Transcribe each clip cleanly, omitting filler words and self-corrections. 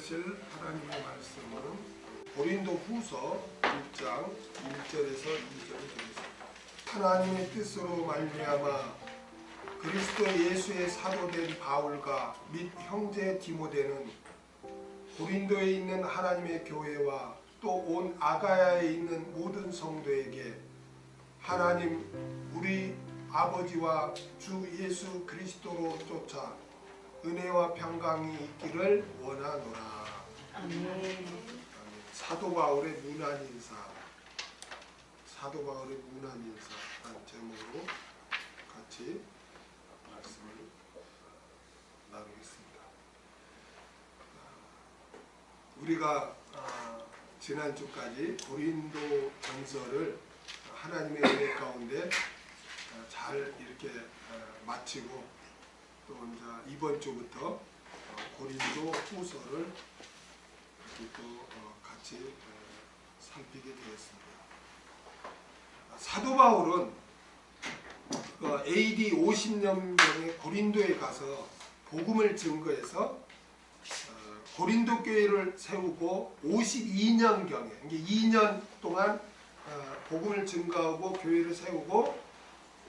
들으실 하나님의 말씀은 고린도후서 1장 1절에서 2절을 드리겠습니다. 하나님의 뜻으로 말미암아 그리스도 예수의 사도된 바울과 및 형제 디모데는 고린도에 있는 하나님의 교회와 또 온 아가야에 있는 모든 성도에게 하나님 우리 아버지와 주 예수 그리스도로 쫓아 은혜와 평강이 있기를 원하노라. 아멘. 사도 바울의 문안 인사. 사도 바울의 문안 인사라는 제목으로 같이 말씀을 나누겠습니다. 우리가 지난주까지 고린도 전서를 하나님의 은혜 가운데 잘 이렇게 마치고 또 이제 이번 주부터 고린도 후서를 또 같이 살피게 되었습니다. 사도 바울은 AD 50년경에 고린도에 가서 복음을 증거해서 고린도 교회를 세우고 52년경에 2년 동안 복음을 증거하고 교회를 세우고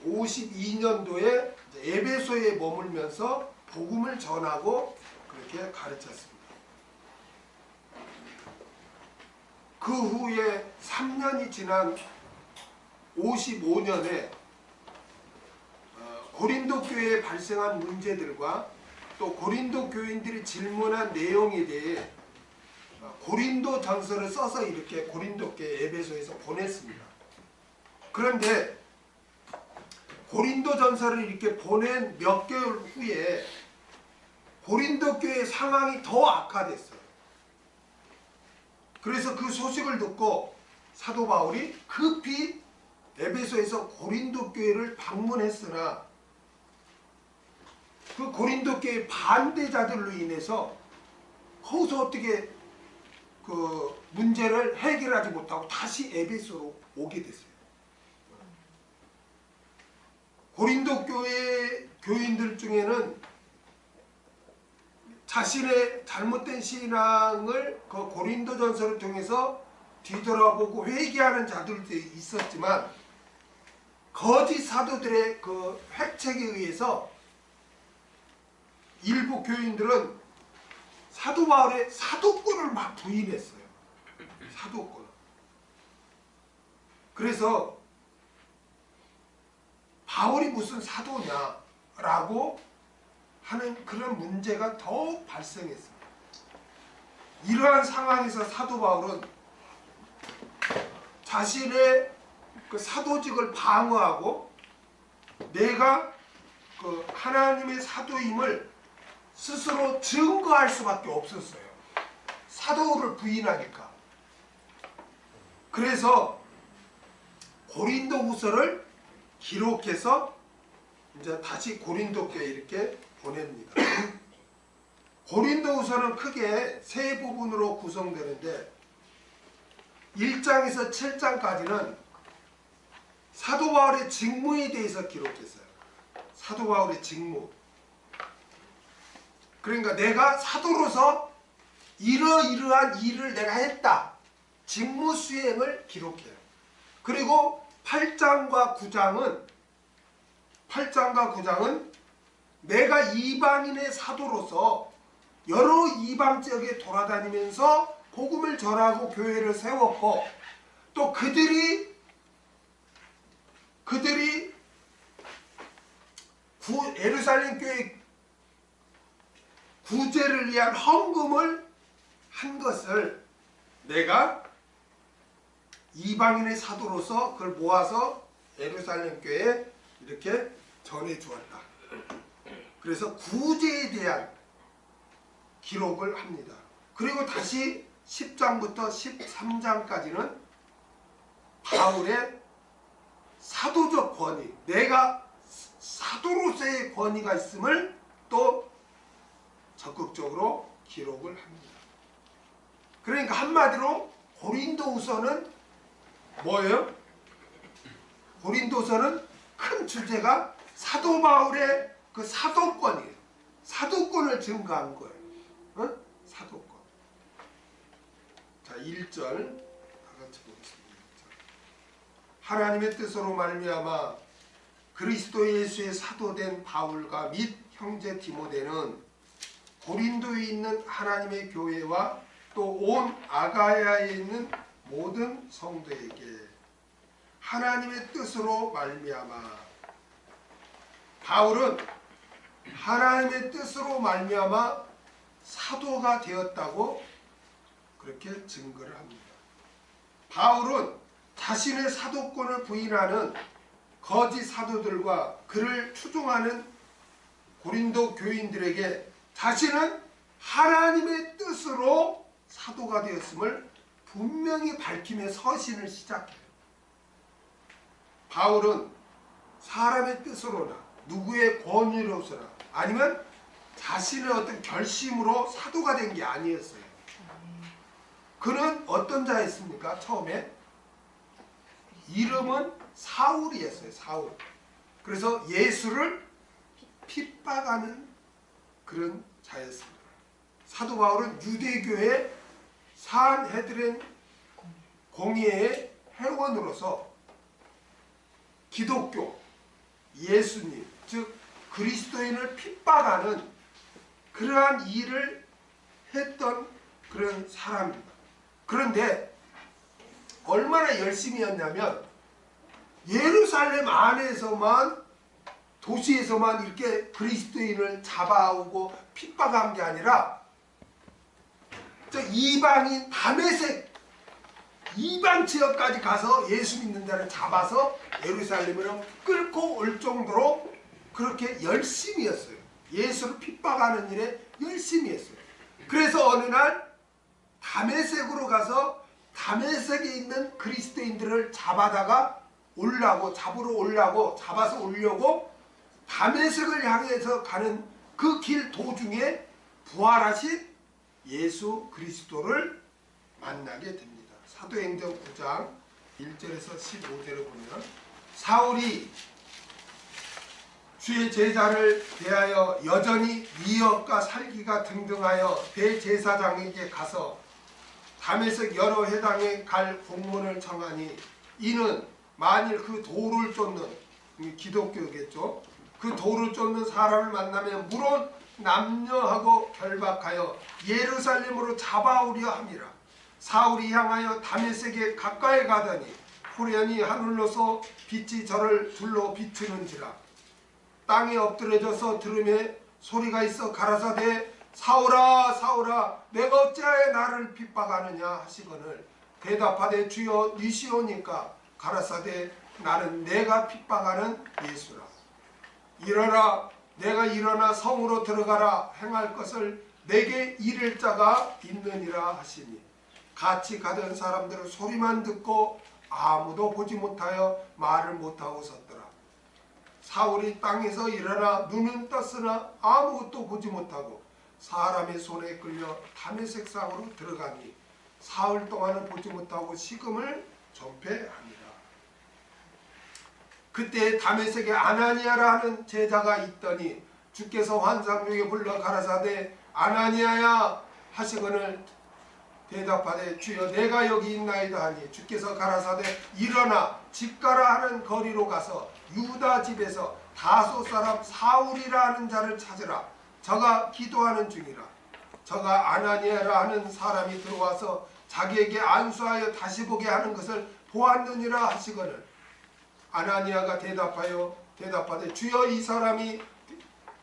52년도에 에베소에 머물면서 복음을 전하고 그렇게 가르쳤습니다. 그 후에 3년이 지난 55년에 고린도 교회에 발생한 문제들과 또 고린도 교인들이 질문한 내용에 대해 고린도 전서를 써서 이렇게 고린도 교회 에베소에서 보냈습니다. 그런데 고린도 전서를 이렇게 보낸 몇 개월 후에 고린도 교회 상황이 더 악화됐어요. 그래서 그 소식을 듣고 사도 바울이 급히 에베소에서 고린도 교회를 방문했으나 그 고린도 교회 반대자들로 인해서 거기서 어떻게 그 문제를 해결하지 못하고 다시 에베소로 오게 됐어요. 고린도 교회 교인들 중에는 자신의 잘못된 신앙을 그 고린도 전서를 통해서 뒤돌아보고 회개하는 자들도 있었지만 거짓 사도들의 그 획책에 의해서 일부 교인들은 사도 바울의 사도권을 막 부인했어요. 사도권. 그래서 바울이 무슨 사도냐라고 하는 그런 문제가 더욱 발생했습니다. 이러한 상황에서 사도 바울은 자신의 그 사도직을 방어하고 내가 그 하나님의 사도임을 스스로 증거할 수밖에 없었어요. 사도를 부인하니까. 그래서 고린도후서를 기록해서 이제 다시 고린도 교회에 이렇게 보냅니다. 고린도후서는 크게 세 부분으로 구성되는데 1장에서 7장까지는 사도 바울의 직무에 대해서 기록했어요. 사도 바울의 직무. 그러니까 내가 사도로서 이러이러한 일을 내가 했다. 직무 수행을 기록해요. 그리고 8장과 9장은 내가 이방인의 사도로서 여러 이방 지역에 돌아다니면서 복음을 전하고 교회를 세웠고 또 그들이 예루살렘 교회 구제를 위한 헌금을 한 것을 내가 이방인의 사도로서 그걸 모아서 예루살렘 교회에 이렇게 전해 주었다. 그래서 구제에 대한 기록을 합니다. 그리고 다시 10장부터 13장까지는 바울의 사도적 권위, 내가 사도로서의 권위가 있음을 또 적극적으로 기록을 합니다. 그러니까 한마디로 고린도후서는 뭐예요? 고린도서는 큰 주제가 사도 바울의 그 사도권이에요. 사도권을 증거한 거예요. 사도권. 1절 다 같이 보겠습니다. 하나님의 뜻으로 말미암아 그리스도 예수의 사도된 바울과 및 형제 디모데는 고린도에 있는 하나님의 교회와 또 온 아가야에 있는 모든 성도에게 하나님의 뜻으로 말미암아, 바울은 하나님의 뜻으로 말미암아 사도가 되었다고 그렇게 증거를 합니다. 바울은 자신의 사도권을 부인하는 거짓 사도들과 그를 추종하는 고린도 교인들에게 자신은 하나님의 뜻으로 사도가 되었음을 분명히 밝히며 서신을 시작해요. 바울은 사람의 뜻으로나 누구의 권유로서나 아니면 자신의 어떤 결심으로 사도가 된 게 아니었어요. 그는 어떤 자였습니까? 처음에 이름은 사울이었어요. 사울. 그래서 예수를 핍박하는 그런 자였습니다. 사도 바울은 유대교의 산헤드린 공회의 회원으로서 기독교, 예수님, 즉 그리스도인을 핍박하는 그러한 일을 했던 그런 사람입니다. 그런데 얼마나 열심히 했냐면 예루살렘 안에서만 도시에서만 이렇게 그리스도인을 잡아오고 핍박한 게 아니라 저 이방인 다메섹 이방 지역까지 가서 예수 믿는 자를 잡아서 예루살렘으로 끌고 올 정도로 그렇게 열심히 했어요. 예수를 핍박하는 일에 열심히 했어요. 그래서 어느 날 다메섹으로 가서 다메섹에 있는 그리스도인들을 잡아다가 잡으러 오려고 잡아서 오려고 다메섹을 향해서 가는 그 길 도중에 부활하신 예수 그리스도를 만나게 됩니다. 사도행전 9장 1절에서 15절을 보면 사울이 주의 제자를 대하여 여전히 미역과 살기가 등등하여 대제사장에게 가서 다메섹 여러 회당에 갈 공문을 청하니 이는 만일 그 돌을 쫓는 기독교겠죠. 그 돌을 쫓는 사람을 만나면 물론 남녀하고 결박하여 예루살렘으로 잡아오려 함이라. 사울이 향하여 다메섹에 가까이 가더니 호련히 하늘로서 빛이 저를 둘러 비추는지라. 땅에 엎드려져서 들으매 소리가 있어 가라사대 사울아 사울아 내가 어찌하여 나를 핍박하느냐 하시거늘 대답하되 주여 니시오니까 가라사대 나는 내가 핍박하는 예수라. 일어나 내가 일어나 성으로 들어가라 행할 것을 내게 이를 자가 있느니라 하시니 같이 가던 사람들은 소리만 듣고 아무도 보지 못하여 말을 못하고 섰더라. 사울이 땅에서 일어나 눈은 떴으나 아무것도 보지 못하고 사람의 손에 끌려 다메섹 상으로 들어가니 사흘 동안은 보지 못하고 식음을 전폐합니다. 그때 다메섹에 아나니아라 하는 제자가 있더니 주께서 환상 중에 불러 가라사대 아나니아야 하시거늘 대답하되 주여 내가 여기 있나이다 하니 주께서 가라사대 일어나 집 가라 하는 거리로 가서 유다 집에서 다소 사람 사울이라 하는 자를 찾으라. 저가 기도하는 중이라. 저가 아나니아라 하는 사람이 들어와서 자기에게 안수하여 다시 보게 하는 것을 보았느니라 하시거늘 아나니아가 대답하되 주여 이 사람이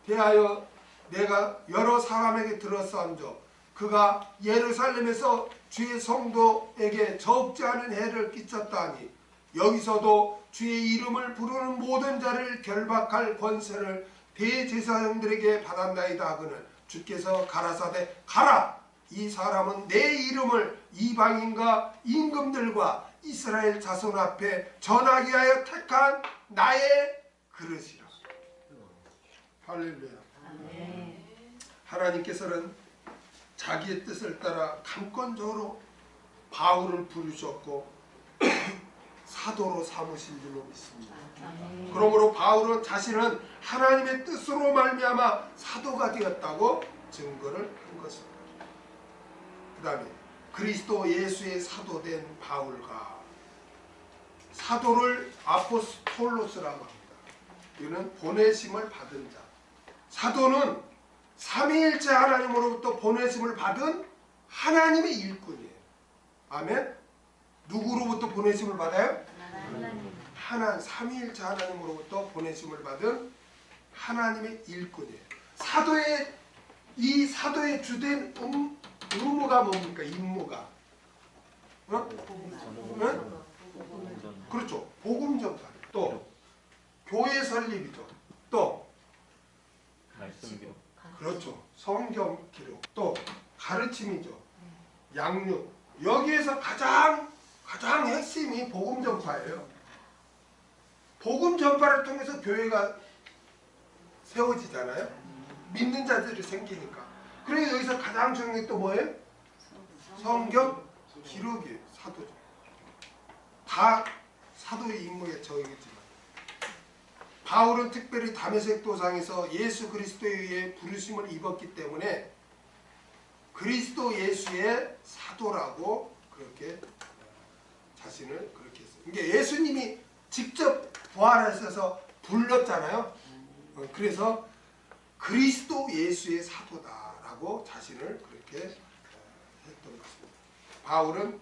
대하여 내가 여러 사람에게 들었사온즉 그가 예루살렘에서 주의 성도에게 적지 않은 해를 끼쳤다 하니 여기서도 주의 이름을 부르는 모든 자를 결박할 권세를 대제사장들에게 받았나이다 하거늘 주께서 가라사대 가라. 이 사람은 내 이름을 이방인과 임금들과 이스라엘 자손 앞에 전하게 하여 택한 나의 그릇이라. 할렐루야. 하나님께서는 자기의 뜻을 따라 강권적으로 바울을 부르셨고 사도로 삼으신 줄로 믿습니다. 그러므로 바울은 자신은 하나님의 뜻으로 말미암아 사도가 되었다고 증거를 한 것입니다. 그 다음에 그리스도 예수의 사도된 바울과 사도를 아포스톨로스라고 합니다. 이는 보내심을 받은 자. 사도는 삼위일체 하나님으로부터 보내심을 받은 하나님의 일꾼이에요. 아멘. 누구로부터 보내심을 받아요? 하나님. 삼위일체 하나님으로부터 보내심을 받은 하나님의 일꾼이에요. 이 사도의 주된 의무가 뭡니까? 임무가. 그렇죠. 복음 전파. 또 교회 설립이죠. 또 말씀 기록. 그렇죠. 성경 기록. 또 가르침이죠. 양육. 여기에서 가장 핵심이 복음 전파예요. 복음 전파를 통해서 교회가 세워지잖아요. 믿는 자들이 생기니까. 그래서 여기서 가장 중요한 게 또 뭐예요? 성경 기록이에요. 사도죠. 다 사도의 임무에 처해있지만 바울은 특별히 다메섹 도상에서 예수 그리스도에 의해 부르심을 입었기 때문에 그리스도 예수의 사도라고 그렇게 자신을 그렇게 했어요. 그러니까 예수님이 직접 부활하셔서 불렀잖아요. 그래서 그리스도 예수의 사도다라고 자신을 그렇게 했던 것입니다. 바울은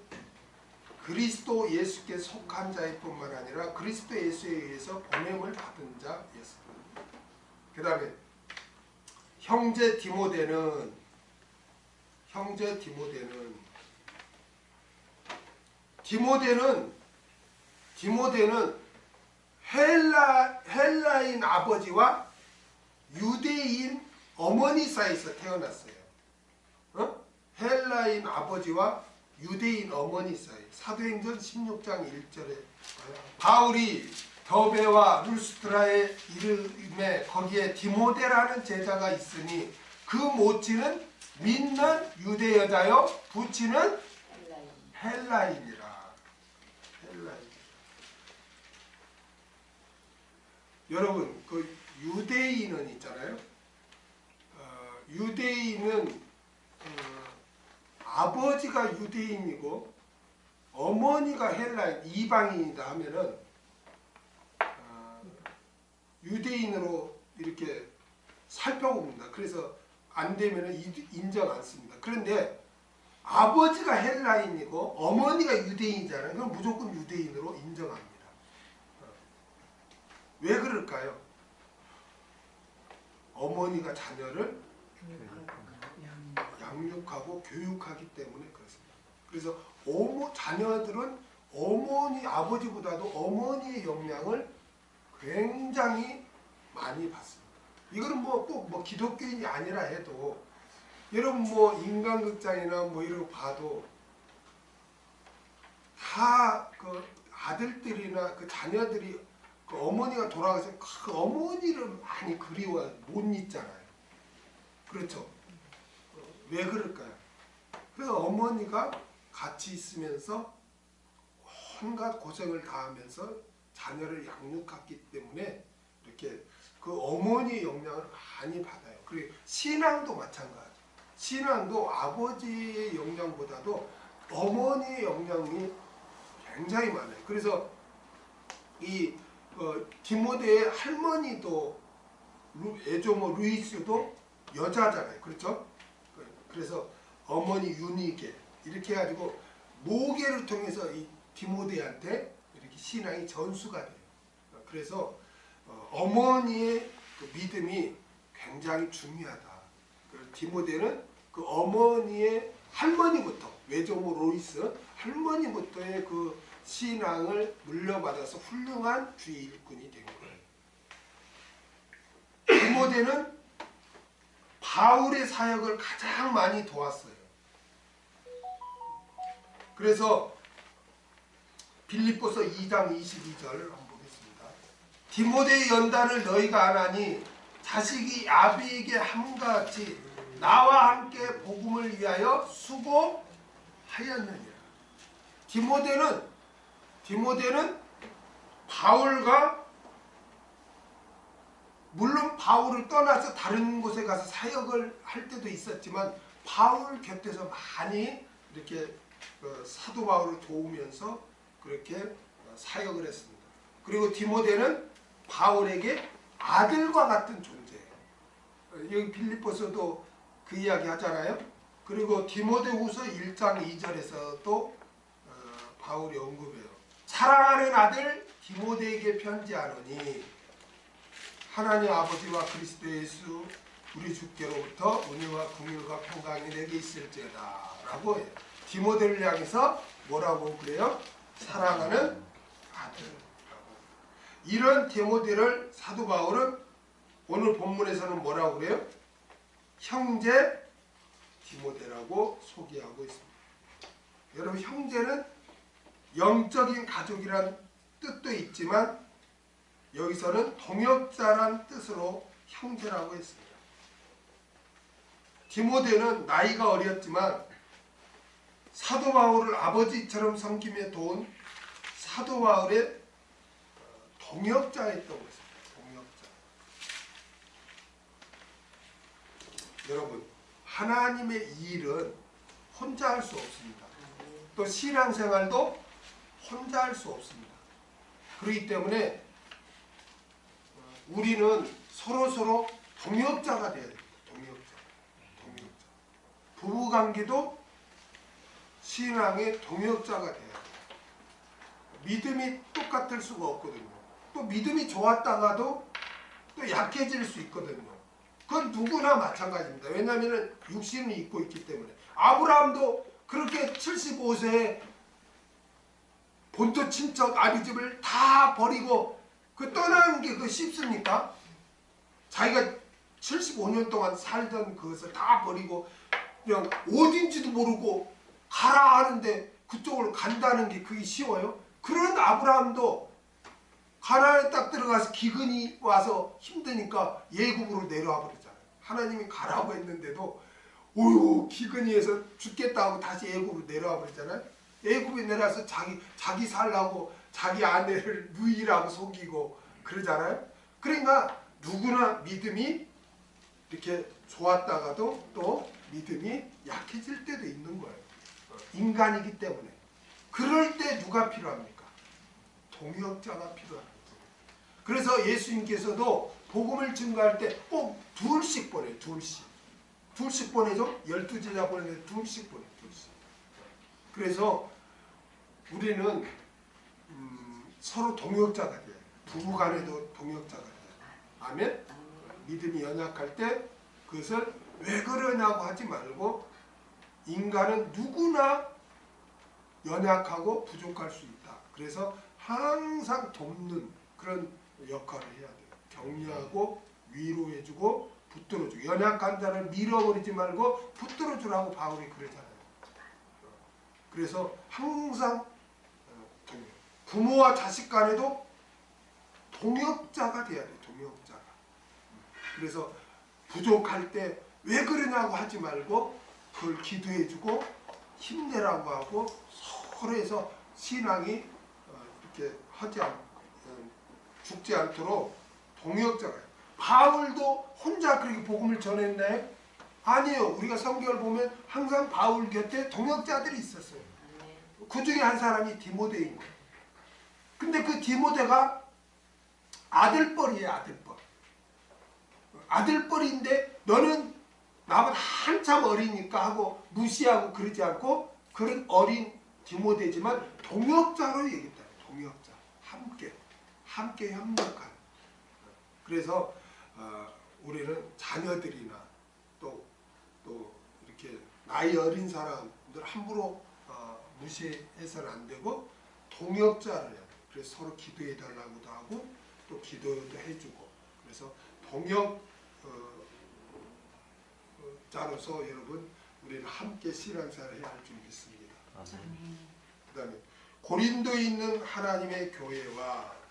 그리스도 예수께 속한 자일 뿐만 아니라 그리스도 예수에 의해서 보냄을 받은 자였습니다. 그 다음에 형제 디모데는 헬라인 아버지와 유대인 어머니 사이에서 태어났어요. 헬라인 아버지와 유대인 어머니 사이. 사도행전 16장 1절에 바울이 더베와 룰스트라에 이름에 거기에 디모데라는 제자가 있으니 그 모친은 믿는 유대 여자요 부친은 헬라인이라. 여러분 그 유대인은 있잖아요. 유대인은 아버지가 유대인이고 어머니가 헬라인 이방인이다 하면은 유대인으로 이렇게 살펴봅니다. 그래서 안 되면은 인정 안 씁니다. 그런데 아버지가 헬라인이고 어머니가 유대인이잖아요. 그럼 무조건 유대인으로 인정합니다. 왜 그럴까요? 어머니가 자녀를 양육하고 교육하기 때문에 그렇습니다. 그래서 자녀들은 아버지보다도 어머니의 영향을 굉장히 많이 받습니다. 이거는 꼭 기독교인이 아니라 해도 여러분 인간극장이나 이런 거 봐도 다 그 아들들이나 그 자녀들이 그 어머니가 돌아가서 그 어머니를 많이 그리워 못 잊잖아요. 그렇죠? 왜 그럴까요? 그래서 어머니가 같이 있으면서 온갖 고생을 다하면서 자녀를 양육했기 때문에 이렇게 그 어머니의 영향을 많이 받아요. 그리고 신앙도 마찬가지. 신앙도 아버지의 영향보다도 어머니의 영향이 굉장히 많아요. 그래서 이 디모데의 할머니도 에조모 루이스도 여자잖아요. 그렇죠? 그래서 어머니 유니게 이렇게 해가지고 모계를 통해서 이 디모데한테 이렇게 신앙이 전수가 돼요. 그래서 어머니의 그 믿음이 굉장히 중요하다. 디모데는 그 어머니의 할머니부터 외조모 로이스 할머니부터의 그 신앙을 물려받아서 훌륭한 주의 일꾼이 된 거예요. 디모데는 바울의 사역을 가장 많이 도왔어요. 그래서 빌립보서 2장 22절을 한번 보겠습니다. 디모데의 연단을 너희가 안하니 자식이 아비에게 함과 같이 나와 함께 복음을 위하여 수고하였느니라. 디모데는 바울과 물론 바울을 떠나서 다른 곳에 가서 사역을 할 때도 있었지만 바울 곁에서 많이 이렇게 사도 바울을 도우면서 그렇게 사역을 했습니다. 그리고 디모데는 바울에게 아들과 같은 존재예요. 여기 빌립보서도 그 이야기 하잖아요. 그리고 디모데후서 1장 2절에서도 바울이 언급해요. 사랑하는 아들 디모데에게 편지하노니 하나님 아버지와 그리스도 예수 우리 주께로부터 은혜와 긍휼과 평강이 내게 있을지어다 라고 해요. 디모데를 향해서 뭐라고 그래요? 사랑하는 아들이라고. 이런 디모데를 사도 바울은 오늘 본문에서는 뭐라고 그래요? 형제 디모데라고 소개하고 있습니다. 여러분, 형제는 영적인 가족이란 뜻도 있지만 여기서는 동역자란 뜻으로 형제라고 했습니다. 디모데는 나이가 어렸지만 사도 바울을 아버지처럼 섬기며 도운 사도 바울의 동역자였던 것입니다. 동역자. 여러분, 하나님의 일은 혼자 할 수 없습니다. 또 신앙생활도 혼자 할 수 없습니다. 그렇기 때문에 우리는 서로 동역자가 돼야 됩니다. 동역자. 부부관계도 신앙의 동역자가 돼야 돼요. 믿음이 똑같을 수가 없거든요. 또 믿음이 좋았다가도 또 약해질 수 있거든요. 그건 누구나 마찬가지입니다. 왜냐하면 육신이 있고 있기 때문에. 아브라함도 그렇게 75세에 본토 친척 아비집을 다 버리고 떠나는 게 쉽습니까? 자기가 75년 동안 살던 그것을 다 버리고 그냥 어딘지도 모르고 가라 하는데 그쪽으로 간다는 게 그게 쉬워요? 그런 아브라함도 가나안에 딱 들어가서 기근이 와서 힘드니까 예굽으로 내려와 버리잖아요. 하나님이 가라고 했는데도 오유 기근이 해서 죽겠다 하고 다시 예굽으로 내려와 버리잖아요. 예굽에 내려와서 자기 살라고 자기 아내를 누이라고 속이고 그러잖아요. 그러니까 누구나 믿음이 이렇게 좋았다가도 또 믿음이 약해질 때도 있는 거예요. 인간이기 때문에. 그럴 때 누가 필요합니까? 동역자가 필요합니다. 그래서 예수님께서도 복음을 증거할 때 꼭 둘씩 보내요. 둘씩 보내죠. 12제자 보내는데 둘씩 보내요. 둘씩. 그래서 우리는 서로 동역자가 돼요. 부부간에도 동역자가 돼요. 아멘? 믿음이 연약할 때 그것을 왜 그러냐고 하지 말고 인간은 누구나 연약하고 부족할 수 있다. 그래서 항상 돕는 그런 역할을 해야 돼요. 격려하고 위로해주고 붙들어주고 연약한 자를 밀어버리지 말고 붙들어주라고 바울이 그러잖아요. 그래서 항상 부모와 자식 간에도 동역자가 돼야 돼요. 동역자가. 그래서 부족할 때 왜 그러냐고 하지 말고 그걸 기도해주고 힘내라고 하고 서로 해서 신앙이 이렇게 죽지 않도록 동역자가. 바울도 혼자 그렇게 복음을 전했나요? 아니에요. 우리가 성경을 보면 항상 바울 곁에 동역자들이 있었어요. 그 중에 한 사람이 디모데인 거예요. 근데 그 디모데가 아들뻘이에요. 아들뻘인데 너는 나보다 한참 어리니까 하고 무시하고 그러지 않고 그런 어린 디모데지만 동역자로 얘기했다. 동역자. 함께 협력하는. 그래서 우리는 자녀들이나 또 이렇게 나이 어린 사람들 함부로 무시해서는 안 되고 동역자를 해야 돼요. 그래서 서로 기도해 달라고도 하고 또 기도도 해주고. 그래서 동역자로서 여러분 우리는 함께 신앙생활을 해야 할 줄 믿습니다. 그 다음에 고린도에 있는 하나님의 교회와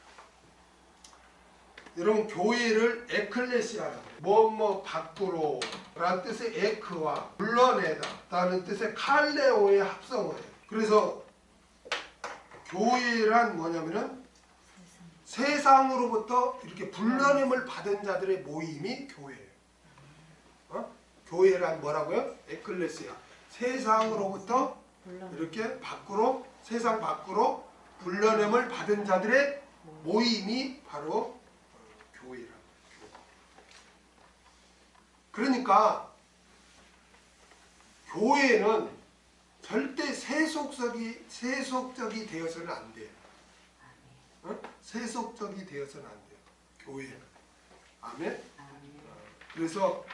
여러분 교회를 에클레시아라고 뭐뭐 밖으로 라는 뜻의 에크와 불러내다 라는 뜻의 칼레오의 합성어예요. 그래서 교회란 뭐냐면은 세상으로부터 이렇게 불러냄을 받은 자들의 모임이 교회예요. 교회란 뭐라고요? 에클레시아. 세상으로부터 이렇게 밖으로 세상 밖으로 불러냄을 받은 자들의 모임이 바로 교회라. 그러니까 교회는 절대 세속적이 되어서는 안 돼요. 세속적이 되어서는 안 돼요. 교회는. 아멘. 그래서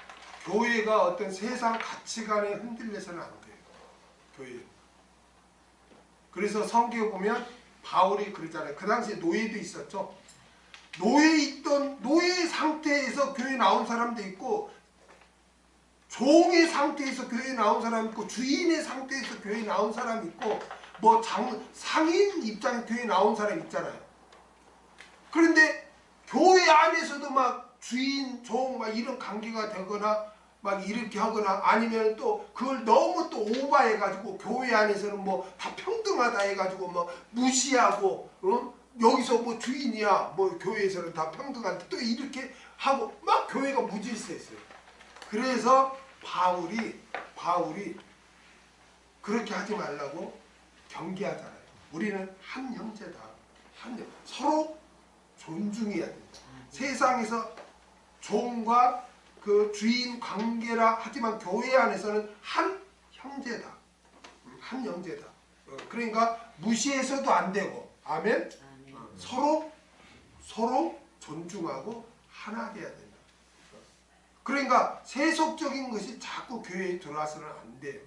교회가 어떤 세상 가치관에 흔들려서는 안 돼요. 교회. 그래서 성경에 보면 바울이 그러잖아요. 그 당시에 노예도 있었죠. 노예 상태에서 교회 나온 사람도 있고, 종의 상태에서 교회 나온 사람 있고, 주인의 상태에서 교회 나온 사람 있고, 뭐 상인 입장에 교회 나온 사람 있잖아요. 그런데 교회 안에서도 막 주인, 종 막 이런 관계가 되거나 막 이렇게 하거나, 아니면 또 그걸 너무 또 오버해가지고 교회 안에서는 뭐 다 평등하다 해가지고 뭐 무시하고, 여기서 뭐 주인이야, 뭐 교회에서는 다 평등한데 또 이렇게 하고 막 교회가 무질서했어요. 그래서 바울이 그렇게 하지 말라고 경계하잖아요. 우리는 한 형제다. 서로 존중해야 된다. 세상에서 종과 그 주인 관계라 하지만 교회 안에서는 한 형제다. 한 형제다. 그러니까 무시해서도 안 되고, 아멘. 서로 존중하고 하나 돼야 된다. 그러니까 세속적인 것이 자꾸 교회에 들어와서는 안 돼요.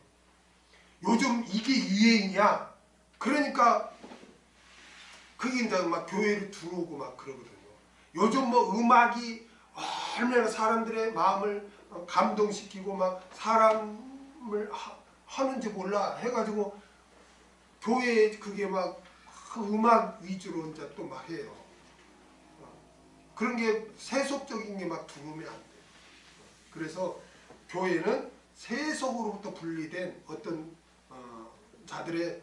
요즘 이게 유행이야. 그러니까 그게 이제 막 교회를 들어오고 막 그러거든요. 요즘 뭐 음악이 얼마나 사람들의 마음을 감동시키고 막 사람을 하는지 몰라 해가지고 교회에 그게 막 음악 위주로 이제 또 막 해요. 그런 게 세속적인 게 막 들어오면 안 돼요. 그래서 교회는 세속으로부터 분리된 어떤 자들의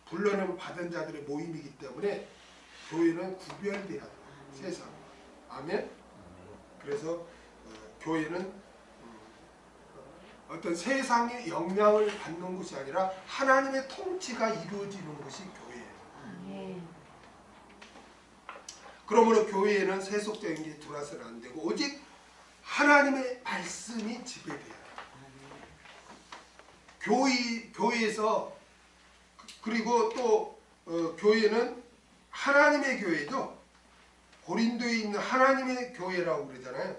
불러냄 받은 자들의 모임이기 때문에 교회는 구별돼야 돼요. 세상. 아멘. 그래서 교회는 어떤 세상의 영향을 받는 것이 아니라 하나님의 통치가 이루어지는 것이 교회예요. 그러므로 교회에는 세속적인 게 들어와서는 안 되고 오직 하나님의 말씀이 지배돼야 돼요. 교회에서 그리고 또 교회는 하나님의 교회죠. 고린도에 있는 하나님의 교회라고 그러잖아요.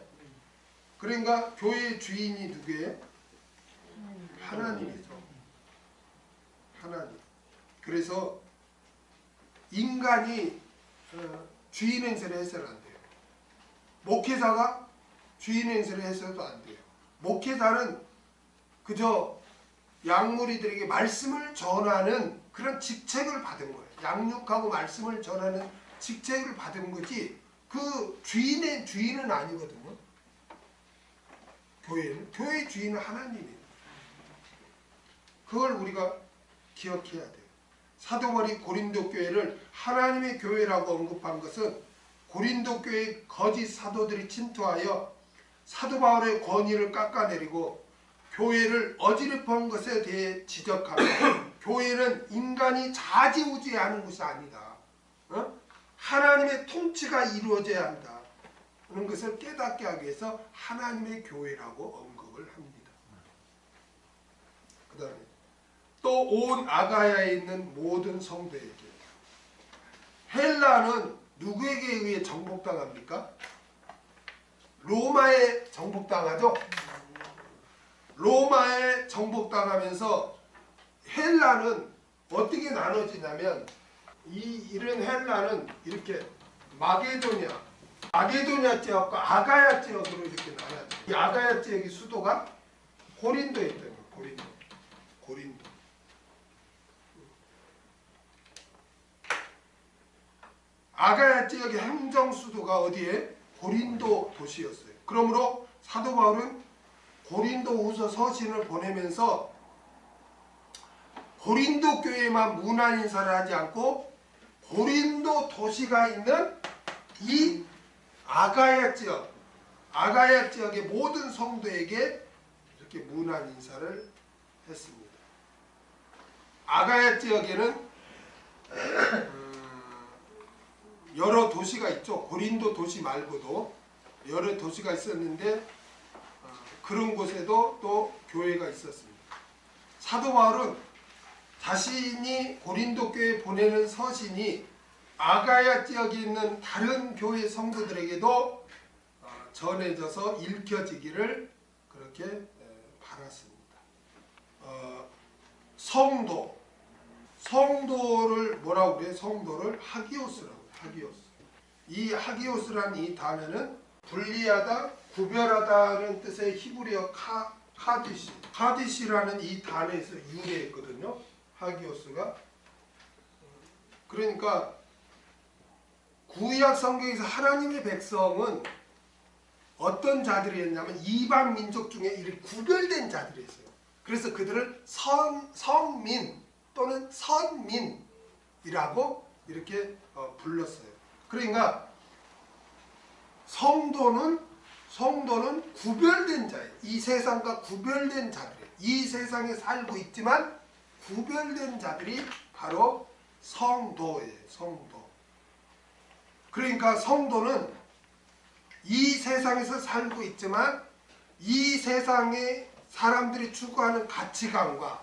그러니까 교회의 주인이 누구예요? 하나님이죠. 하나님. 그래서 인간이 주인 행세를 해서는 안 돼요. 목회자가 주인 행세를 해서도 안 돼요. 목회자는 그저 양무리들에게 말씀을 전하는 그런 직책을 받은 거예요. 양육하고 말씀을 전하는 직책을 받은 거지 그 주인은 아니거든요. 교회의 주인은 하나님이에요. 그걸 우리가 기억해야 돼요. 사도 바울이 고린도 교회를 하나님의 교회라고 언급한 것은 고린도 교회의 거짓 사도들이 침투하여 사도 바울의 권위를 깎아내리고 교회를 어지럽힌 것에 대해 지적하며 교회는 인간이 좌지우지하는 것이 아니다. 하나님의 통치가 이루어져야 한다. 그런 것을 깨닫게 하기 위해서 하나님의 교회라고 언급을 합니다. 그 다음에 또 온 아가야에 있는 모든 성도에게. 헬라는 누구에게 의해 정복당합니까? 로마에 정복당하죠. 로마에 정복당하면서 헬라는 어떻게 나눠지냐면 이런 헬라는 이렇게 마게도냐 지역과 아가야 지역으로 이렇게 나눠져요. 이 아가야 지역의 수도가 고린도에 있다는 거예요. 고린도. 아가야 지역의 행정 수도가 어디에? 고린도 도시였어요. 그러므로 사도 바울은 고린도후서 서신을 보내면서 고린도 교회만 문안 인사를 하지 않고 고린도 도시가 있는 이 아가야 지역의 모든 성도에게 이렇게 문안 인사를 했습니다. 아가야 지역에는 여러 도시가 있죠. 고린도 도시 말고도 여러 도시가 있었는데 그런 곳에도 또 교회가 있었습니다. 사도 바울은 자신이 고린도 교회에 보내는 서신이 아가야 지역에 있는 다른 교회 성도들에게도 전해져서 읽혀지기를 그렇게 바랐습니다. 성도를 뭐라고 그래요? 성도를 하기오스라고 해요. 하기오스. 이 하기오스라는 이 단어는 분리하다, 구별하다는 뜻의 히브리어 카디시라는 이 단어에서 유래했거든요. 하기오스가. 그러니까 구약 성경에서 하나님의 백성은 어떤 자들이었냐면 이방 민족 중에 이렇게 구별된 자들이었어요. 그래서 그들을 성민 또는 선민이라고 이렇게 불렀어요. 그러니까 성도는 구별된 자예요. 이 세상과 구별된 자들이에요. 이 세상에 살고 있지만 구별된 자들이 바로 성도예요. 성도. 그러니까 성도는 이 세상에서 살고 있지만 이 세상의 사람들이 추구하는 가치관과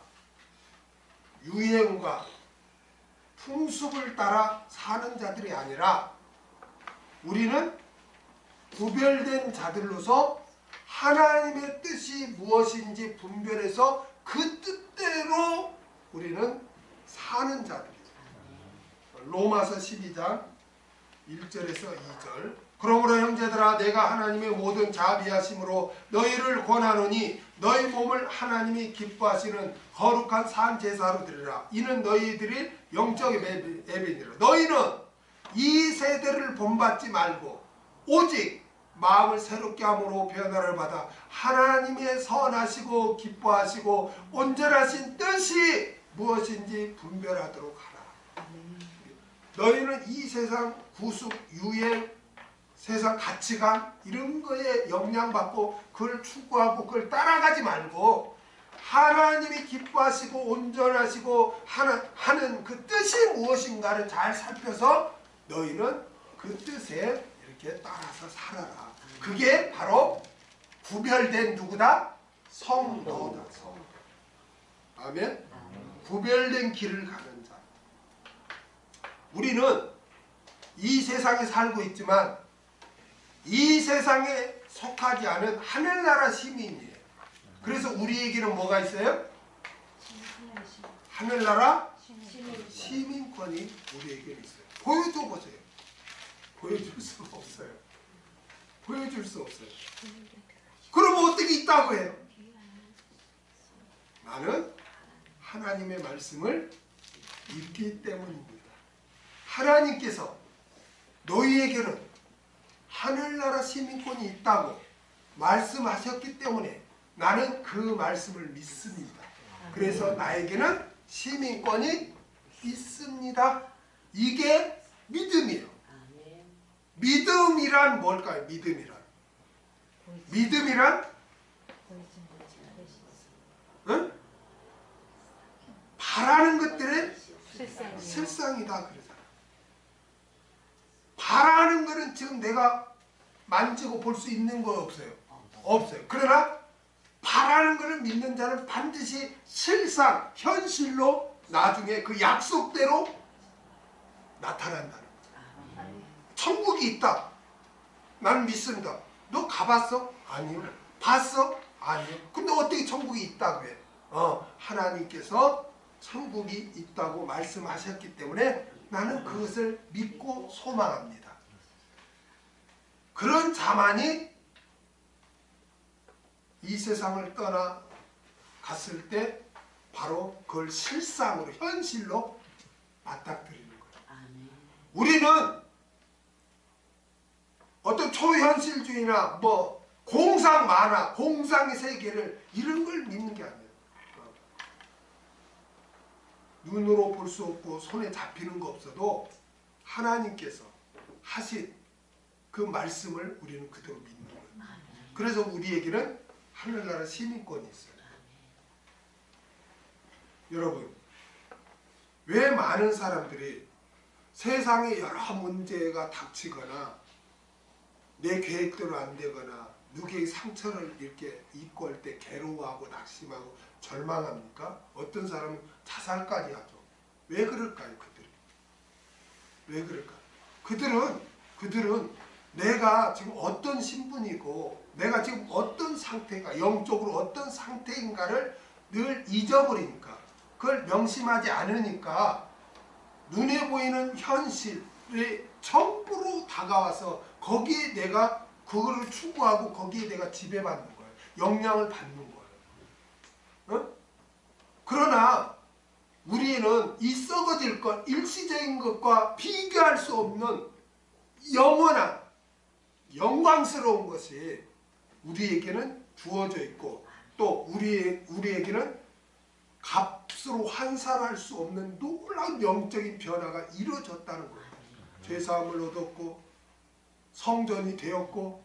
유행과 풍습을 따라 사는 자들이 아니라 우리는 구별된 자들로서 하나님의 뜻이 무엇인지 분별해서 그 뜻대로 우리는 사는 자들이죠. 로마서 12장 1절에서 2절. 그러므로 형제들아 내가 하나님의 모든 자비하심으로 너희를 권하노니 너희 몸을 하나님이 기뻐하시는 거룩한 산 제사로 드리라. 이는 너희들이 영적 예배니라. 너희는 이 세대를 본받지 말고 오직 마음을 새롭게 함으로 변화를 받아 하나님의 선하시고 기뻐하시고 온전하신 뜻이 무엇인지 분별하도록 하라. 너희는 이 세상 구습, 유행, 세상 가치관 이런 거에 영향받고 그걸 추구하고 그걸 따라가지 말고 하나님이 기뻐하시고 온전하시고 하는 그 뜻이 무엇인가를 잘 살펴서 너희는 그 뜻에 이렇게 따라서 살아라. 그게 바로 구별된 누구다? 성도다. 성도. 아멘. 구별된 길을 가는 자. 우리는 이 세상에 살고 있지만 이 세상에 속하지 않은 하늘나라 시민이에요. 그래서 우리에게는 뭐가 있어요? 하늘나라 시민권이 우리에게 있어요. 보여줘 보세요. 보여줄 수가 없어요. 보여줄 수 없어요. 그러면 어떻게 있다고 해요? 나는 하나님의 말씀을 읽기 때문입니다. 하나님께서 너희에게는 하늘나라 시민권이 있다고 말씀하셨기 때문에 나는 그 말씀을 믿습니다. 그래서 나에게는 시민권이 있습니다. 이게 믿음이에요. 믿음이란 뭘까요? 믿음이란 응? 바라는 것들의 실상이다. 그러잖아. 바라는 것은 지금 내가 만지고 볼 수 있는 거 없어요. 없어요. 그러나 바라는 것을 믿는 자는 반드시 실상, 현실로 나중에 그 약속대로 나타난다는 거예요. 천국이 있다. 나는 믿습니다. 너 가봤어? 아니요. 봤어? 아니요. 근데 어떻게 천국이 있다고 해? 하나님께서 천국이 있다고 말씀하셨기 때문에 나는 그것을 믿고 소망합니다. 그런 자만이 이 세상을 떠나 갔을 때 바로 그걸 실상으로 현실로 맞닥뜨리는 거예요. 우리는 어떤 초현실주의나 뭐 공상 만화, 공상의 세계를 이런 걸 믿는 게 아니에요. 눈으로 볼 수 없고 손에 잡히는 거 없어도 하나님께서 하신 그 말씀을 우리는 그대로 믿는 거예요. 그래서 우리에게는 하늘나라 시민권이 있어요. 여러분, 왜 많은 사람들이 세상에 여러 문제가 닥치거나 내 계획대로 안 되거나 누구에게 상처를 이렇게 입고 할 때 괴로워하고 낙심하고 절망합니까? 어떤 사람은 자살까지 하죠. 왜 그럴까요? 그들이 왜 그럴까요? 그들은 내가 지금 어떤 신분이고 내가 지금 어떤 상태가 영적으로 어떤 상태인가를 늘 잊어버리니까 그걸 명심하지 않으니까 눈에 보이는 현실이 전부로 다가와서 거기에 내가 그거를 추구하고 거기에 내가 지배받는 거예요. 영향을 받는 거예요. 어? 그러나 우리는 이 썩어질 것, 일시적인 것과 비교할 수 없는 영원한 영광스러운 것이 우리에게는 주어져 있고 또 우리에게는 값으로 환산할 수 없는 놀라운 영적인 변화가 이루어졌다는 거예요. 죄사함을 얻었고 성전이 되었고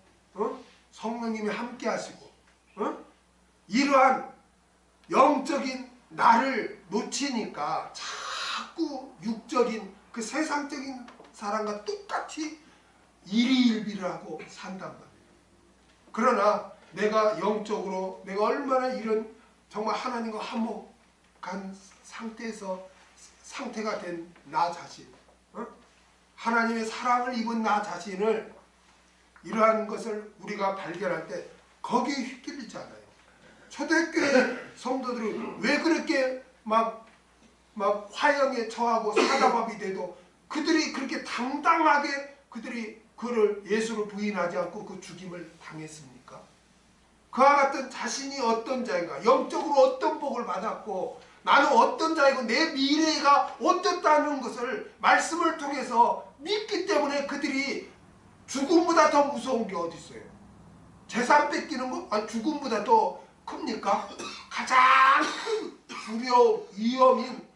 성령님이 함께 하시고 이러한 영적인 나를 놓치니까 자꾸 육적인 그 세상적인 사람과 똑같이 일희일비를 하고 산단 말이에요. 그러나 내가 영적으로 내가 얼마나 이런 정말 하나님과 화목한 상태가 된 나 자신, 하나님의 사랑을 입은 나 자신을 이러한 것을 우리가 발견할 때 거기에 휘둘리지 않아요. 초대교회 성도들은 왜 그렇게 막 화형에 처하고 사자밥이 돼도 그들이 그렇게 당당하게 그들이 그를 예수를 부인하지 않고 그 죽임을 당했습니까? 그와 같은 자신이 어떤 자인가, 영적으로 어떤 복을 받았고 나는 어떤 자이고 내 미래가 어떻다는 것을 말씀을 통해서 믿기 때문에 그들이 죽음보다 더 무서운 게 어디 있어요? 재산 뺏기는 거? 아니, 죽음보다 더 큽니까? 가장 큰 두려움, 위험인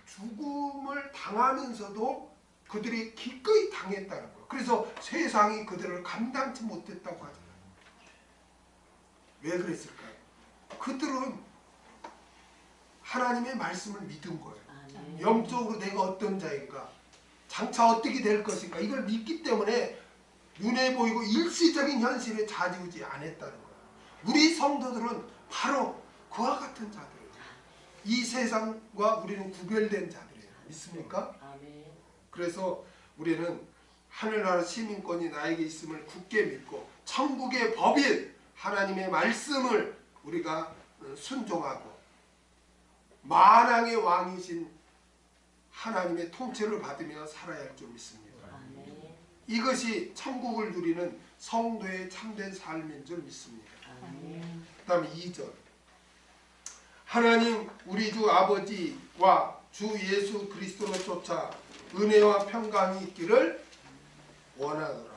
죽음을 당하면서도 그들이 기꺼이 당했다는 거예요. 그래서 세상이 그들을 감당치 못했다고 하잖아요. 왜 그랬을까요? 그들은 하나님의 말씀을 믿은 거예요. 영적으로 내가 어떤 자인가, 장차 어떻게 될 것인가 이걸 믿기 때문에 눈에 보이고 일시적인 현실에 좌지우지 않았다는 거예요. 우리 성도들은 바로 그와 같은 자들이에요. 이 세상과 우리는 구별된 자들이에요. 믿습니까? 그래서 우리는 하늘나라 시민권이 나에게 있음을 굳게 믿고 천국의 법인 하나님의 말씀을 우리가 순종하고 만왕의 왕이신 하나님의 통치를 받으며 살아야 할 줄 믿습니다. 이것이 천국을 누리는 성도의 참된 삶인 줄 믿습니다. 그 다음에 2절 하나님 우리 주 아버지와 주 예수 그리스도로 쫓아 은혜와 평강이 있기를 원하노라.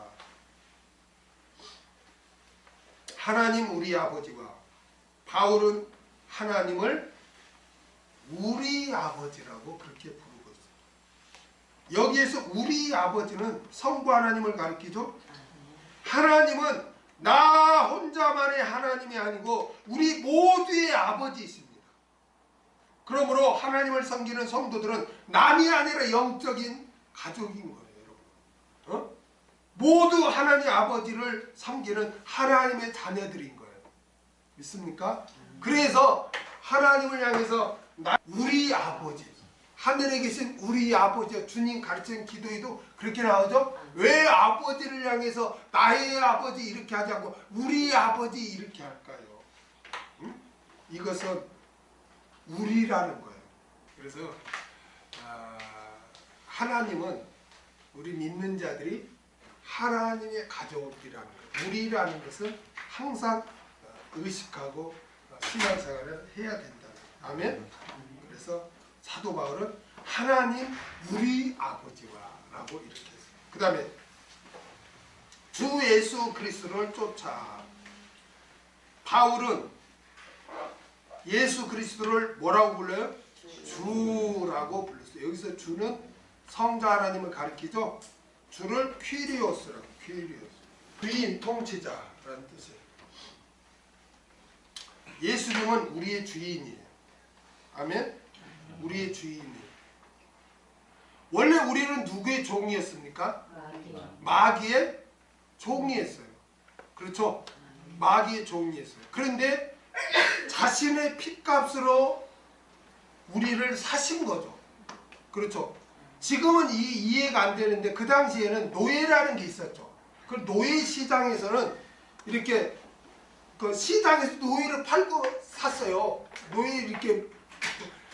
하나님 우리 아버지와 바울은 하나님을 우리 아버지라고 그렇게 부르고 있어요. 여기에서 우리 아버지는 성부 하나님을 가리키죠. 하나님은 나 혼자만의 하나님이 아니고 우리 모두의 아버지이십니다. 그러므로 하나님을 섬기는 성도들은 남이 아니라 영적인 가족인 거예요. 여러분. 모두 하나님 아버지를 섬기는 하나님의 자녀들인 거예요. 믿습니까? 그래서 하나님을 향해서 우리 아버지, 하늘에 계신 우리 아버지, 주님 가르치는 기도에도 그렇게 나오죠. 왜 아버지를 향해서 나의 아버지 이렇게 하지 않고 우리 아버지 이렇게 할까요? 이것은 우리라는 거예요. 그래서 하나님은 우리 믿는 자들이 하나님의 가족이라는 거예요. 우리라는 것은 항상 의식하고 신앙생활을 해야 된다. 아멘. 그래서 사도 바울은 하나님 우리 아버지와 라고 이렇게 했어요. 그 다음에 주 예수 그리스도를 쫓아. 바울은 예수 그리스도를 뭐라고 불러요? 주라고 불렀어요. 여기서 주는 성자 하나님을 가리키죠. 주를 퀴리오스라고, 퀴리오스, 주인, 통치자라는 뜻이에요. 예수님은 우리의 주인이에요. 아멘? 우리의 주인이에요. 원래 우리는 누구의 종이었습니까? 마귀. 마귀의 종이었어요. 그렇죠? 마귀의 종이었어요. 그런데 자신의 핏값으로 우리를 사신 거죠. 그렇죠? 지금은 이해가 안 되는데 그 당시에는 노예라는 게 있었죠. 그 노예 시장에서는 이렇게 그 시장에서 노예를 팔고 샀어요. 노예 이렇게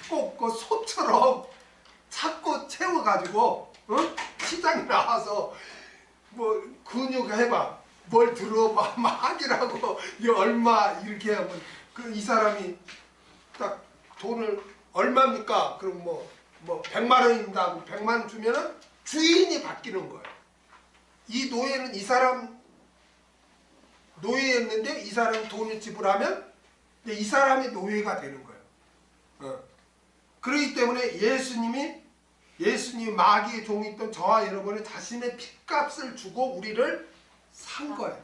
꼭 그 소처럼 찾고 채워가지고 시장에 나와서 뭐 근육 해봐 뭘 들어 막 하기라고 이 얼마 이렇게 하면 그 이 사람이 딱 돈을 얼마입니까? 그럼 뭐 100만 원입니다 하고 100만 원 주면은 주인이 바뀌는 거예요. 이 노예는 이 사람 노예였는데 이 사람 돈을 지불하면 이 사람이 노예가 되는 거예요. 그렇기 때문에 예수님이 마귀의 종이 있던 저와 여러분은 자신의 핏값을 주고 우리를 산 거예요.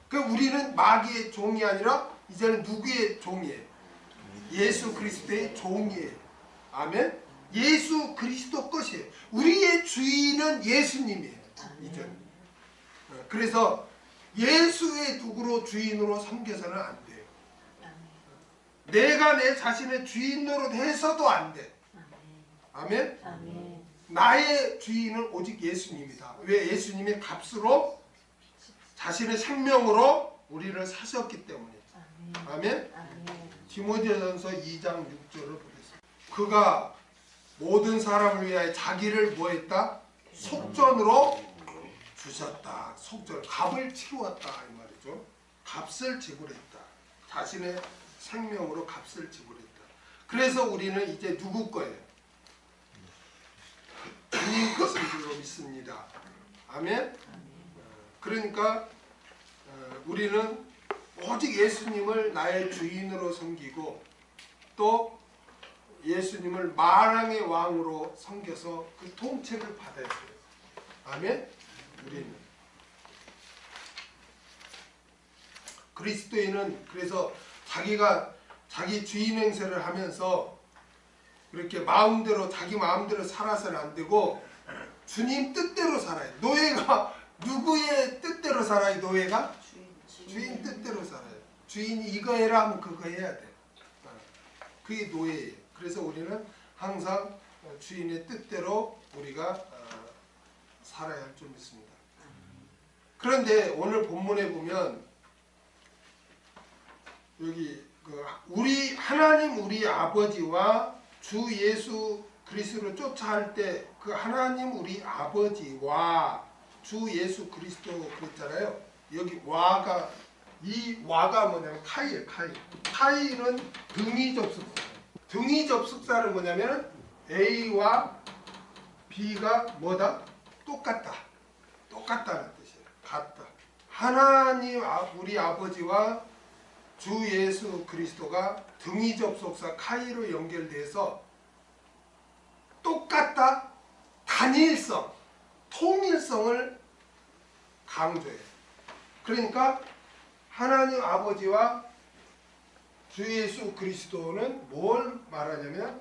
그 우리는 마귀의 종이 아니라 이제는 누구의 종이에요? 예수 그리스도의 종이에요. 아멘. 예수 그리스도 것이에요. 우리의 주인은 예수님이에요. 이제는. 그래서 예수의 누구로 주인으로 섬겨서는 안 돼요. 내가 내 자신의 주인으로 해서도 안 돼. 아멘. 아멘. 나의 주인은 오직 예수님이다. 왜? 예수님의 값으로 자신의 생명으로 우리를 사셨기 때문에. 아멘. 아멘. 디모데전서 2장 6절을 보겠습니다. 그가 모든 사람을 위하여 자기를 뭐했다? 속전으로 주셨다. 속전, 값을 치루었다 이 말이죠. 값을 지불했다. 자신의 생명으로 값을 지불했다. 그래서 우리는 이제 누구 거예요? 주님 것인 줄로 믿습니다. 아멘. 그러니까 우리는 오직 예수님을 나의 주인으로 섬기고 또 예수님을 만왕의 왕으로 섬겨서 그 통치를 받아야 돼요. 아멘. 우리는 그리스도인은 그래서 자기가 자기 주인 행세를 하면서 그렇게 자기 마음대로 살아서는 안 되고 주님 뜻대로 살아요. 노예가 누구의 뜻대로 살아요? 노예가? 주인 뜻대로 살아요. 주인이 이거 해라 하면 그거 해야 돼. 그게 노예예요. 그래서 우리는 항상 주인의 뜻대로 우리가 살아야 할 줄 믿습니다. 그런데 오늘 본문에 보면 여기 우리 하나님 우리 아버지와 주 예수 그리스도를 쫓아할 때 그 하나님 우리 아버지와 주 예수 그리스도 그랬잖아요. 여기 와가 이 와가 뭐냐면 카이예요. 카이는 등위 접속사. 등위 접속사는 뭐냐면 A와 B가 뭐다? 똑같다는 뜻이에요. 같다. 하나님 우리 아버지와 주 예수 그리스도가 등위 접속사 카이로 연결돼서 똑같다. 단일성, 통일성을 강조해요. 그러니까 하나님 아버지와 주 예수 그리스도는 뭘 말하냐면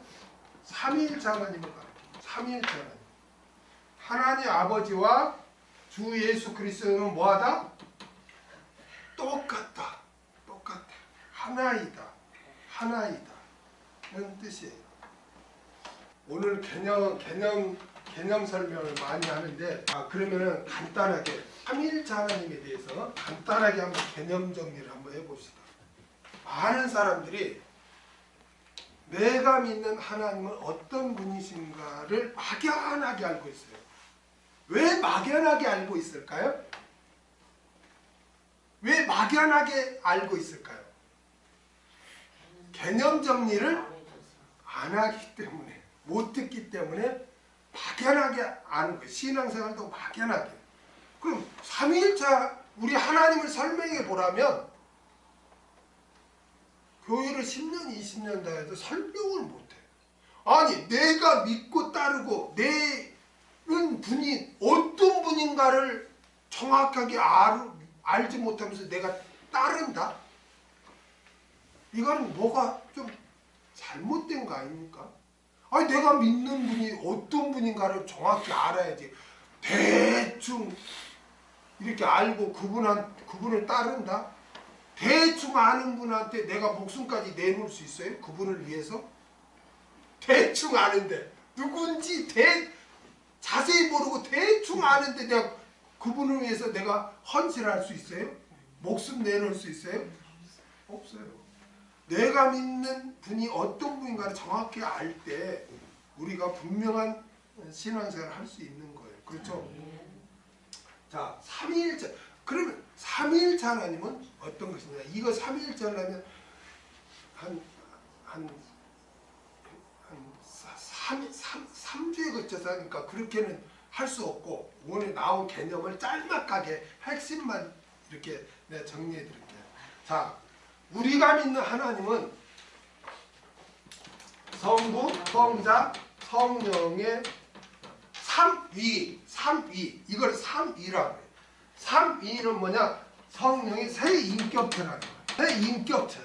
삼위일체 하나님을 가르쳐요. 삼위일체 하나님. 하나님 아버지와 주 예수 그리스도는 뭐하다? 똑같다. 하나이다. 는 뜻이에요. 오늘 개념 설명을 많이 하는데 그러면은 간단하게 삼위일체 하나님에 대해서 간단하게 한번 개념 정리를 한번 해봅시다. 많은 사람들이 내가 믿는 하나님은 어떤 분이신가를 막연하게 알고 있어요. 왜 막연하게 알고 있을까요? 왜 막연하게 알고 있을까요? 개념 정리를 안 하기 때문에, 못 듣기 때문에 막연하게 아는 거예요. 신앙생활도 막연하게. 그럼 삼위일체 우리 하나님을 설명해 보라면 교회를 10년, 20년 다해도 설명을 못해. 아니 내가 믿고 따르고 내는 분이 어떤 분인가를 정확하게 알지 못하면서 내가 따른다? 이거는 뭐가 좀 잘못된 거 아닙니까? 아니 내가 믿는 분이 어떤 분인가를 정확히 알아야지. 대충 이렇게 알고 그분을 따른다? 대충 아는 분한테 내가 목숨까지 내놓을 수 있어요? 그분을 위해서? 대충 아는데 누군지 자세히 모르고 대충 아는데 내가 그분을 위해서 내가 헌신할 수 있어요? 목숨 내놓을 수 있어요? 없어요. 내가 믿는 분이 어떤 분인가를 정확히 알 때 우리가 분명한 신앙생활을 할 수 있는 거예요. 그렇죠? 자, 삼위일체. 그러면 삼위일체 하나님은 어떤 것이냐? 이거 삼위일체를 하면 한 3주에 걸쳐서 하니까 그렇게는 할 수 없고 오늘 나온 개념을 짤막하게 핵심만 이렇게 내가 정리해 드릴게요. 자, 우리가 믿는 하나님은 성부, 성자, 성령의 삼위 이걸 삼위라고 해요. 삼위는 뭐냐? 성령의 세 인격체라는 거예요. 세 인격체.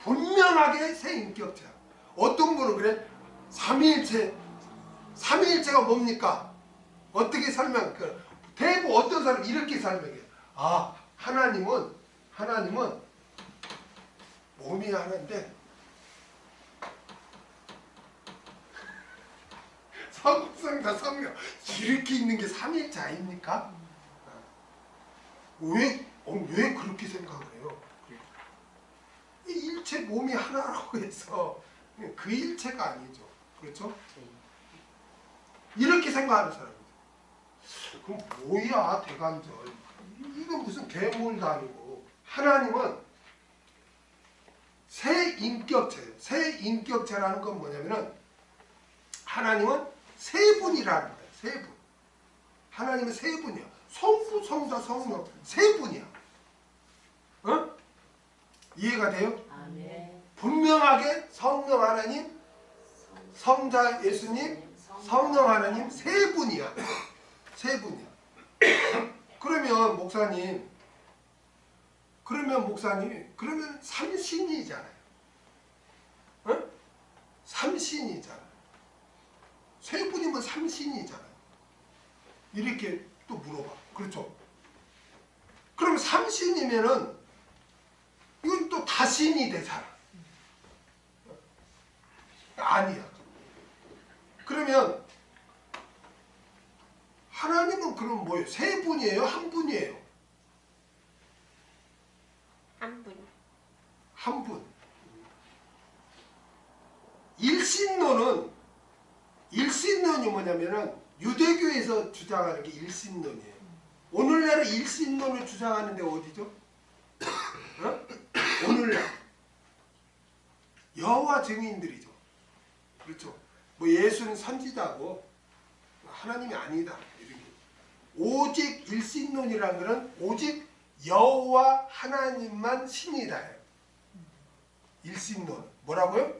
분명하게 세 인격체야. 어떤 분은 그래? 삼위일체가 뭡니까? 어떻게 설명할까요? 대부분 어떤 사람 이렇게 설명해요. 아, 하나님은 몸이 하나인데 성성자 성령 이렇게 있는 게 삼위일체 아닙니까? 왜 그렇게 생각을 해요? 이 일체 몸이 하나라고 해서 그 일체가 아니죠. 그렇죠? 이렇게 생각하는 사람이죠. 그럼 뭐야 대간절? 이거 무슨 괴물도 아니고. 하나님은 세 인격체예요. 세 인격체라는 건 뭐냐면은 하나님은 세 분이라는 거예요. 세 분. 하나님은 세 분이야. 성부, 성자, 성령 세 분이야. 어? 이해가 돼요? 아멘. 분명하게 성령 하나님, 성자 예수님, 성령 하나님 세 분이야. 세 분이야. 그러면 목사님 그러면 삼신이잖아요. 어? 삼신이잖아. 세 분이면 삼신이잖아요. 이렇게 또 물어봐. 그렇죠? 그럼 삼신이면은 이건 또 다신이 되잖아. 아니야. 그러면 하나님은 그럼 뭐예요? 세 분이에요? 한 분이에요? 한 분. 한 분. 일신론이 뭐냐면은 유대교에서 주장하는 게 일신론이에요. 오늘날은 일신론을 주장하는 데 어디죠? 어? 오늘날 여호와 증인들이죠. 그렇죠? 뭐 예수는 선지자고 하나님이 아니다. 이런 게. 오직 일신론이라는 것은 오직 여호와 하나님만 신이다. 일신론. 뭐라고요?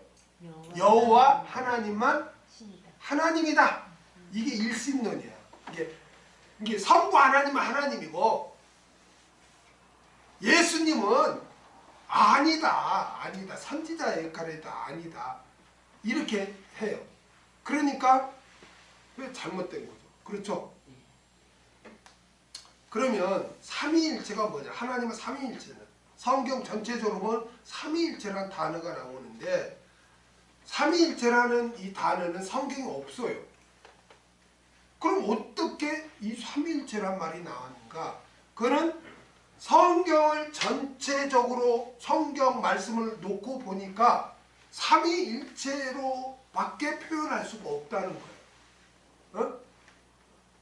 여호와 하나님만 신이다. 하나님이다. 이게 일신론이야. 이게 성부 하나님은 하나님이고 예수님은 아니다. 선지자의 역할이다. 아니다. 이렇게 해요. 그러니까 왜 잘못된 거죠. 그렇죠? 그러면 삼위일체가 뭐냐? 하나님은 삼위일체는 성경 전체적으로 보면 삼위일체라는 단어가 나오는데 삼위일체라는 이 단어는 성경에 없어요. 그럼 어떻게 이 삼위일체란 말이 나왔는가? 그거는 성경을 전체적으로 성경 말씀을 놓고 보니까 삼위일체로밖에 표현할 수가 없다는 거예요. 어?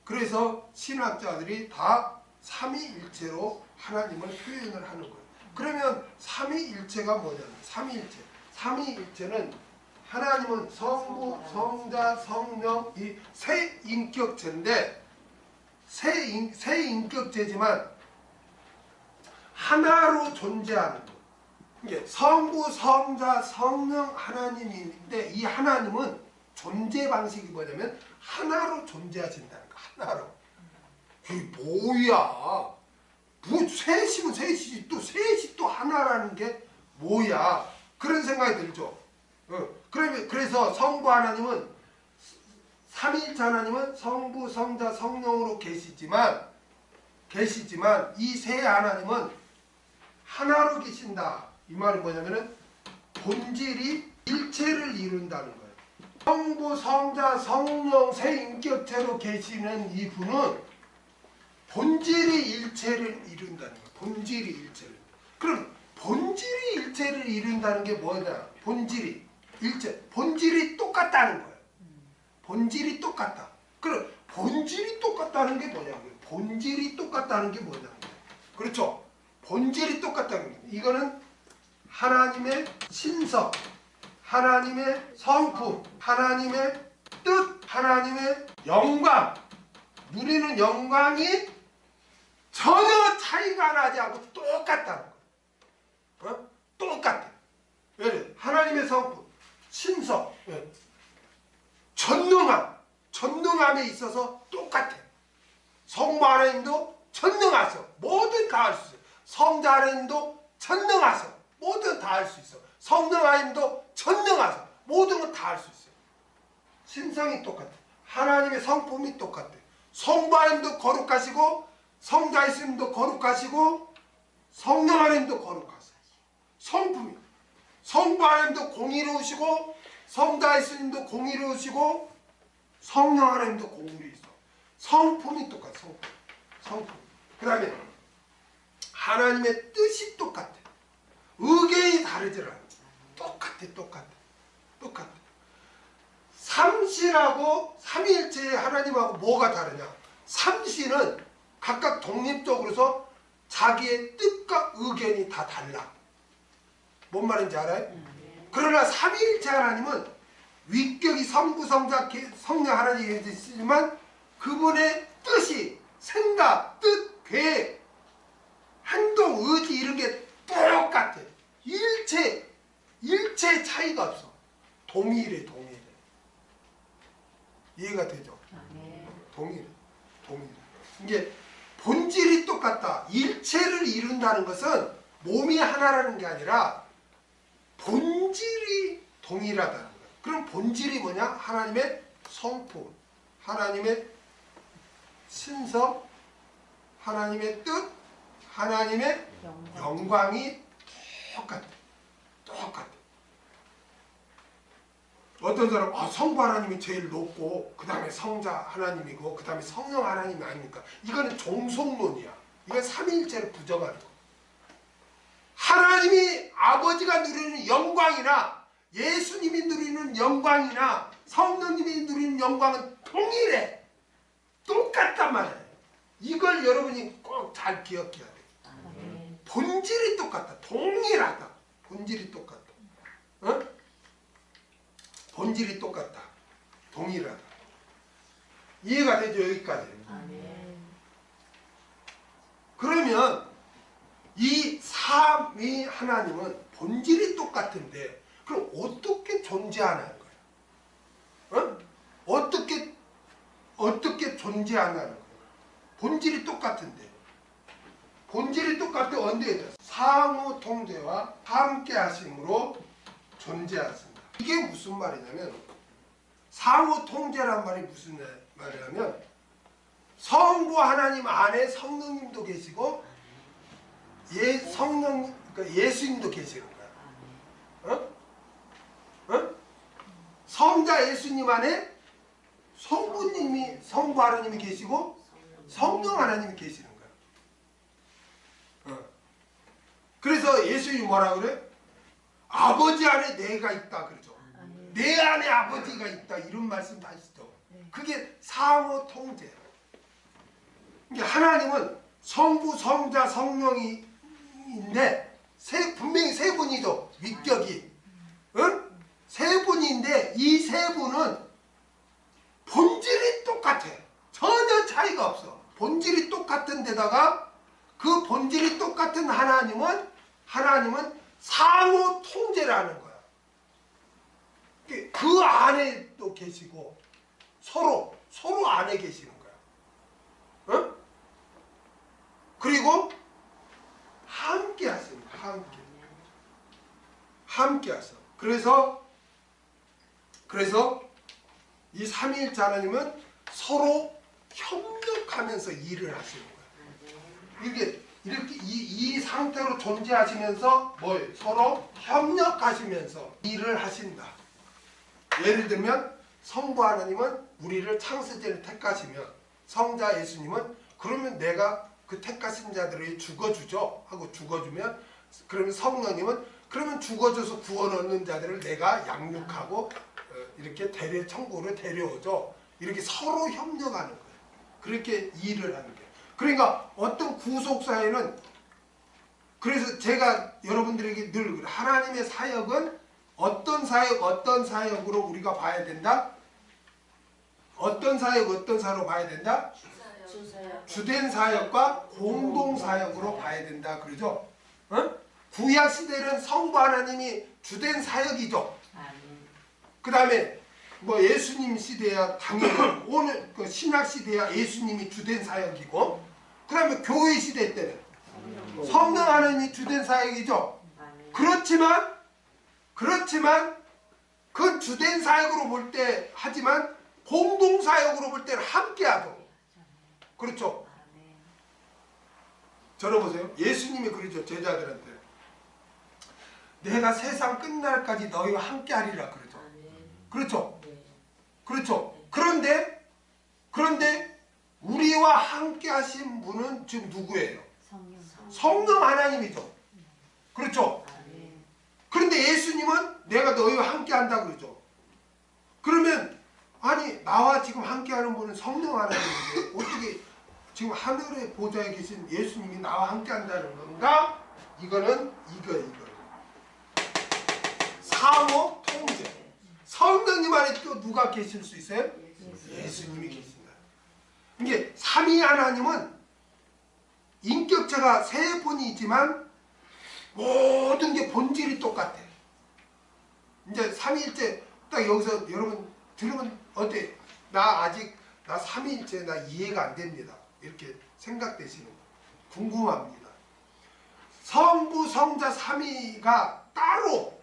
그래서 신학자들이 다 삼위일체로 하나님을 표현을 하는 거예요. 그러면 삼위일체가 뭐냐면 삼위일체는 하나님은 성부, 성자, 성령 이 세 인격체인데 세 인격체지만 하나로 존재하는 거. 이게 성부, 성자, 성령 하나님인데 이 하나님은 존재 방식이 뭐냐면 하나로 존재하신다는 거. 하나로. 이게 뭐야? 뭐 셋이면 셋이지 또 셋이 또 하나라는 게 뭐야? 그런 생각이 들죠. 그래서 성부 하나님은 삼위일체 하나님은 성부, 성자, 성령으로 계시지만 이 세 하나님은 하나로 계신다. 이 말은 뭐냐면은 본질이 일체를 이룬다는 거예요. 성부, 성자, 성령 세 인격체로 계시는 이 분은 본질이 일체를 이룬다는 거예요. 본질이 일체를. 그럼 본질이 일체를 이룬다는 게 뭐냐? 본질이 일체. 본질이 똑같다는 거예요. 본질이 똑같다. 그럼 본질이 똑같다는 게 뭐냐고요? 본질이 똑같다는 게 뭐냐고요? 그렇죠? 본질이 똑같다는 거예요. 이거는 하나님의 신성, 하나님의 성품, 하나님의 뜻, 하나님의 영광, 누리는 영광이 전혀 차이가 나지 않고 똑같다는 거예요. 똑같아. 왜? 하나님의 성품, 신성, 전능함에 있어서 똑같아. 성부 하나님도 전능하셔. 뭐든 다 할 수 있어. 성자 하나님도 전능하셔. 뭐든 다 할 수 있어. 성령 하나님도 전능하셔. 모든 건 다 할 수 있어. 신성이 똑같아. 하나님의 성품이 똑같아. 성부 하나님도 거룩하시고 성자 예수님도 거룩하시고 성령 하나님도 거룩하시고 성품이 성부 하나님도 공의로우시고 성자 예수님도 공의로우시고 성령 하나님도 공의로우시고 성품이 똑같아. 성품. 그 다음에 하나님의 뜻이 똑같아. 의견이 다르지 않아. 똑같아. 삼신하고 삼위일체의 하나님하고 뭐가 다르냐? 삼신은 각각 독립적으로서 자기의 뜻과 의견이 다 달라. 뭔 말인지 알아요? 그러나 삼위일체 하나님은 위격이 성부, 성자, 성령 하나님이 있지만 그분의 뜻이 생각, 뜻, 계획, 행동, 의지 이런 게 똑같아. 일체의 차이가 없어. 동일해. 이해가 되죠? 동일해. 이게 본질이 똑같다. 일체를 이룬다는 것은 몸이 하나라는 게 아니라 본질이 동일하다는 거예요. 그럼 본질이 뭐냐? 하나님의 성품, 하나님의 신성, 하나님의 뜻, 하나님의 영광이 똑같아. 어떤 사람 성부 하나님이 제일 높고 그 다음에 성자 하나님이고 그 다음에 성령 하나님이 아닙니까? 이거는 종속론이야. 이건 삼위일체를 부정하는 거. 하나님이 아버지가 누리는 영광이나 예수님이 누리는 영광이나 성령님이 누리는 영광은 동일해. 똑같단 말이에요. 이걸 여러분이 꼭 잘 기억해야 돼. 본질이 똑같다. 동일하다. 본질이 똑같다. 본질이 똑같다. 동일하다. 이해가 되죠? 여기까지. 그러면 이 삼위 하나님은 본질이 똑같은데 그럼 어떻게 존재하는 거예요? 어떻게 존재하는 거예요? 본질이 똑같은데. 본질이 똑같은데 언제 상호 통제와 함께 하심으로 존재하십니다. 이게 무슨 말이냐면 상호 통제란 말이 무슨 말이냐면 성부 하나님 안에 성령님도 계시고 그러니까 예수님도 계시는 거야. 성자 예수님 안에 성부 하나님이 계시고 성령 하나님이 계시는 거야. 그래서 예수님이 뭐라 그래? 아버지 안에 내가 있다 그러죠. 내 안에 아버지가 있다 이런 말씀 다 하시죠. 그게 상호 통제야. 하나님은 성부, 성자, 성령인데 분명히 세 분이죠. 위격이. 세 분인데 이 세 분은 본질이 똑같아. 전혀 차이가 없어. 본질이 똑같은 데다가 그 본질이 똑같은 하나님은 상호 통제라는 거야. 그 안에 또 계시고 서로 안에 계시는 거야. 그리고 함께 하십니다. 함께 하셔. 그래서 그래서 이 삼위일체 하나님은 서로 협력하면서 일을 하시는 거예요. 이렇게 이 상태로 존재하시면서 서로 협력하시면서 일을 하신다. 예를 들면 성부 하나님은 우리를 창세전에 택하시면 성자 예수님은 그러면 내가 그 택하신 자들을 죽어주죠 하고 죽어주면, 그러면 성령님은 그러면 죽어줘서 구원 얻는 자들을 내가 양육하고 이렇게 천국으로 데려오죠. 이렇게 서로 협력하는 거예요. 그렇게 일을 하는 거예요. 그러니까 어떤 구속사에는, 그래서 제가 여러분들에게 늘 하나님의 사역은 어떤 사역으로 우리가 봐야 된다? 어떤 사역으로 봐야 된다? 주된 사역과 공동 사역으로 봐야 된다 그러죠. 구약 시대는 성부 하나님이 주된 사역이죠. 그 다음에 예수님 시대야 당연히 오늘 신약 시대야 예수님이 주된 사역이고, 그 다음에 교회 시대 때는 성령 하나님이 주된 사역이죠. 그렇지만 그 주된 사역으로 볼 때 하지만 공동 사역으로 볼 때는 함께하죠. 그렇죠. 들어보세요. 예수님이 그러죠. 제자들한테 내가 세상 끝날까지 너희와 함께하리라 그러죠. 그렇죠. 그렇죠. 그런데 우리와 함께 하신 분은 지금 누구예요? 성령 하나님이죠. 그렇죠. 그런데 예수님은 내가 너희와 함께 한다 그러죠. 그러면 아니 나와 지금 함께 하는 분은 성령 하나님인데 어떻게 지금 하늘의 보좌에 계신 예수님이 나와 함께 한다는 건가? 이거는 상호 통제. 성령님 안에 또 누가 계실 수 있어요? 예수님이 계신다. 이게 삼위 하나님은 인격체가 세 분이 있지만 모든 게 본질이 똑같아. 이제 삼위일체 딱 여기서 여러분 들으면 어때? 나 삼위일체 나 이해가 안 됩니다. 이렇게 생각되시는 거 궁금합니다. 성부 성자 삼위가 따로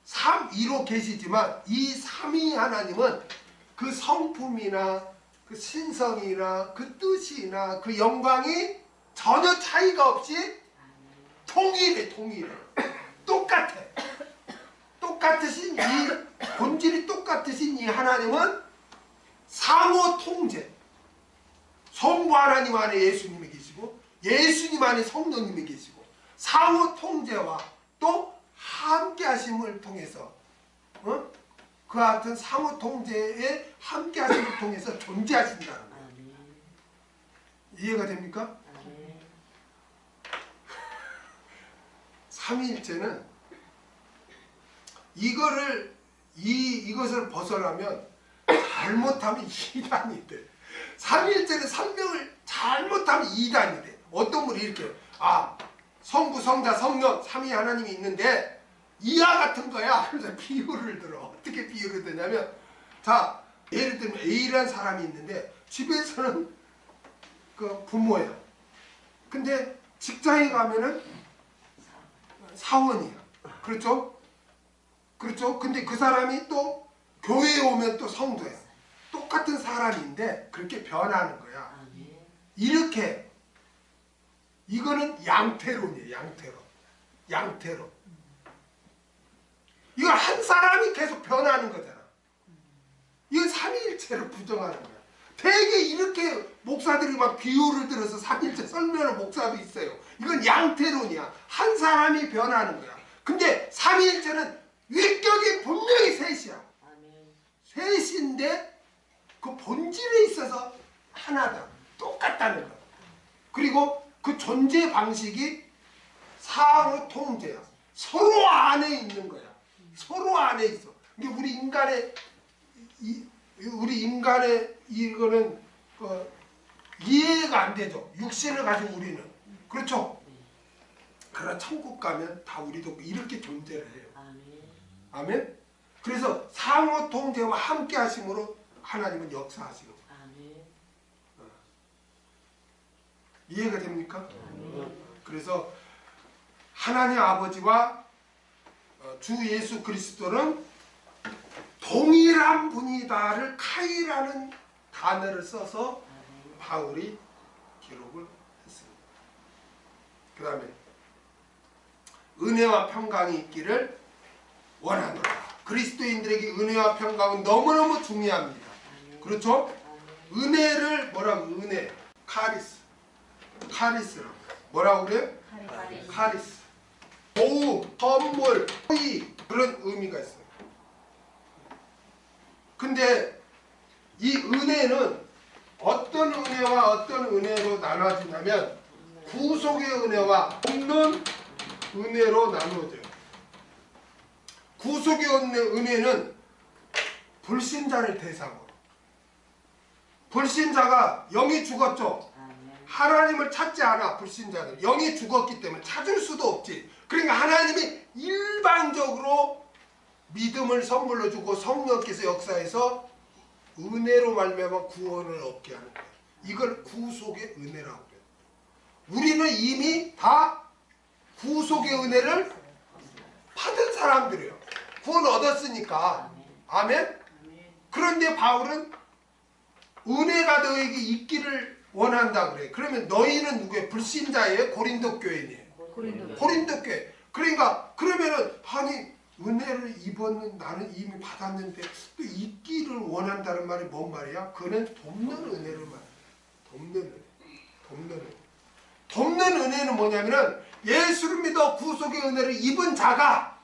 삼위로 계시지만 이 삼위 하나님은 그 성품이나 그 신성이나 그 뜻이나 그 영광이 전혀 차이가 없이 통일해. 똑같으신 이 본질이 똑같으신 이 하나님은 상호 통제. 성부 하나님 안에 예수님이 계시고 예수님 안에 성령님이 계시고 상호 통제와 또 함께 하심을 통해서 그 같은 상호 통제의 함께 하심을 통해서 존재하신다는 거예요. 이해가 됩니까? 삼위일체는 이것을 벗어나면 잘못하면 이단이 돼. 삼위일체는 설명을 잘못하면 이단이 돼. 어떤 분이 이렇게 성부 성자 성령 삼위 하나님이 있는데 이와 같은 거야. 그래서 비유를 들어. 어떻게 비유를 드냐면 자 예를 들면 A라는 사람이 있는데 집에서는 그 부모예요. 근데 직장에 가면은 사원이야. 그렇죠? 근데 그 사람이 또 교회에 오면 또 성도야. 똑같은 사람인데 그렇게 변하는 거야. 이렇게 이거는 양태론이에요. 양태론. 이건 한 사람이 계속 변하는 거잖아. 이건 삼위일체를 부정하는 거야. 되게 이렇게 목사들이 막 비유를 들어서 삼위일체 설명하는 목사도 있어요. 이건 양태론이야. 한 사람이 변하는 거야. 근데 삼위일체는 위격이 분명히 셋이야. 셋인데 그 본질에 있어서 하나다. 똑같다는 거야. 그리고 그 존재 방식이 상호 통제야. 서로 안에 있는 거야. 서로 안에 있어. 이게 우리 인간의 이거는 이해가 안 되죠. 육신을 가진 우리는. 그렇죠? 그러나 천국 가면 다 우리도 이렇게 존재를 해요. 아멘? 그래서 상호 통제와 함께 하심으로 하나님은 역사하시는 거예요. 이해가 됩니까? 그래서 하나님 아버지와 주 예수 그리스도는 동일한 분이다를 카이라는 단어를 써서 바울이 기록을 했습니다. 그 다음에 은혜와 평강이 있기를 원하노라. 그리스도인들에게 은혜와 평강은 너무너무 중요합니다. 그렇죠? 은혜를 뭐라고? 은혜, 카리스라고. 뭐라고 그래요? 카리스. 도움, 선물, 호의, 그런 의미가 있어요. 근데 이 은혜는 어떤 은혜와 어떤 은혜로 나눠지냐면 구속의 은혜와 돕는 은혜로 나누어져요. 구속의 은혜는 불신자를 대상으로. 불신자가 영이 죽었죠. 하나님을 찾지 않아. 불신자는 영이 죽었기 때문에 찾을 수도 없지. 그러니까 하나님이 일반적으로 믿음을 선물로 주고 성령께서 역사해서 은혜로 말미암아 구원을 얻게 하는 거예요. 이걸 구속의 은혜라고 해요. 우리는 이미 다 구속의 은혜를 받은 사람들이에요. 구원 얻었으니까. 아멘? 그런데 바울은 은혜가 너에게 있기를 원한다 그래. 그러면 너희는 누구예요? 불신자예요? 고린도 교인이에요? 고린도 교회. 그러니까 그러면은 아니 은혜를 입었는 나는 이미 받았는데 또 있기를 원한다는 말이 뭔 말이야? 그는 돕는 은혜를 말해요. 돕는 은혜. 돕는 은혜는 뭐냐면은 예수를 믿어 구속의 은혜를 입은 자가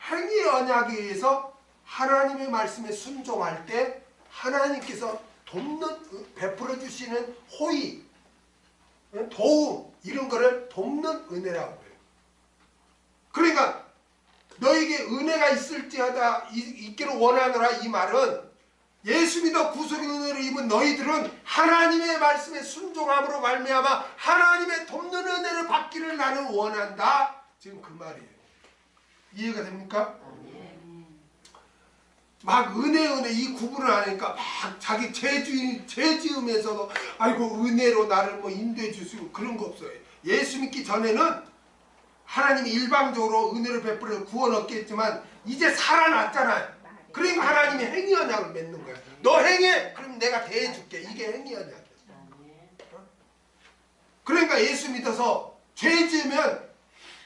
행위 언약에 의해서 하나님의 말씀에 순종할 때 하나님께서 돕는 베풀어 주시는 호의, 도움 이런 거를 돕는 은혜라고 해요. 그러니까 너에게 은혜가 있을지어다 있기를 원하노라 이 말은 예수 믿어 구속의 은혜를 입은 너희들은 하나님의 말씀에 순종함으로 말미암아 하나님의 돕는 은혜를 받기를 나는 원한다. 지금 그 말이에요. 이해가 됩니까? 막 은혜 이 구분을 안 하니까 막 자기 죄 지으면서도 아이고 은혜로 나를 뭐 인도해 주시고 그런 거 없어요. 예수 믿기 전에는 하나님이 일방적으로 은혜를 베풀어 구원 얻겠지만 이제 살아났잖아요. 그러니까 하나님이 행위 언약을 맺는 거야. 너 행해? 그럼 내가 대해줄게. 이게 행위 언약이야. 그러니까 예수 믿어서 죄 지으면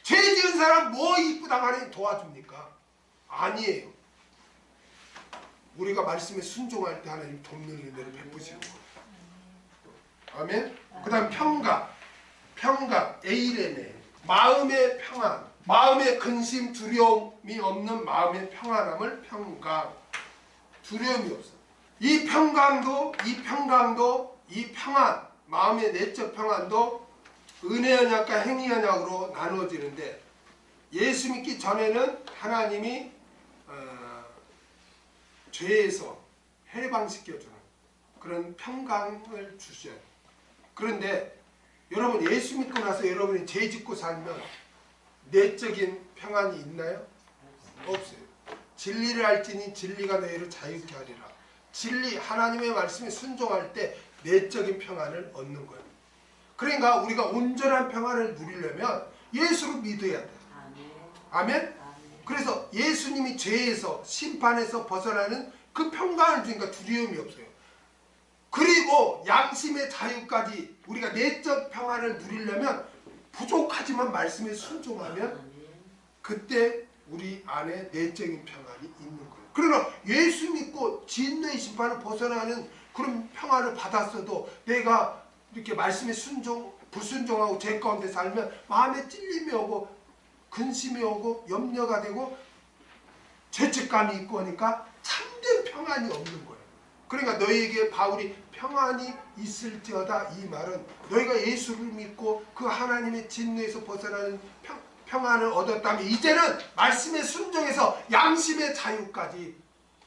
죄 지은 사람 뭐 이쁘다고 하나님 도와줍니까? 아니에요. 우리가 말씀에 순종할 때 하나님 돕는 은혜를 베푸시는 거예요. 아멘? 그 다음 평강, 에이레네. 마음의 평안, 마음의 근심, 두려움이 없는 마음의 평안함을 평강. 두려움이 없어. 이 평안, 마음의 내적 평안도 은혜 언약과 행위 언약으로 나누어지는데 예수 믿기 전에는 하나님이 죄에서 해방시켜주는 그런 평강을 주셔요. 그런데 여러분 예수 믿고 나서 여러분이 죄 짓고 살면 내적인 평안이 있나요? 없어요. 진리를 알지니 진리가 너희를 자유케 하리라. 진리 하나님의 말씀에 순종할 때 내적인 평안을 얻는 거예요. 그러니까 우리가 온전한 평안을 누리려면 예수를 믿어야 돼. 아멘? 그래서 예수님이 죄에서 심판에서 벗어나는 그 평강을 주니까 두려움이 없어요. 그리고 양심의 자유까지 우리가 내적 평안을 누리려면 부족하지만 말씀에 순종하면 그때 우리 안에 내적인 평안이 있는 거예요. 그러나 예수 믿고 진노의 심판을 벗어나는 그런 평안을 받았어도 내가 이렇게 말씀에 불순종하고 죄 가운데 살면 마음에 찔림이 오고 근심이 오고 염려가 되고 죄책감이 있고 하니까 참된 평안이 없는 거예요. 그러니까 너희에게 바울이 평안이 있을지어다 이 말은 너희가 예수를 믿고 그 하나님의 진노에서 벗어나는 평안을 얻었다면 이제는 말씀에 순종해서 양심의 자유까지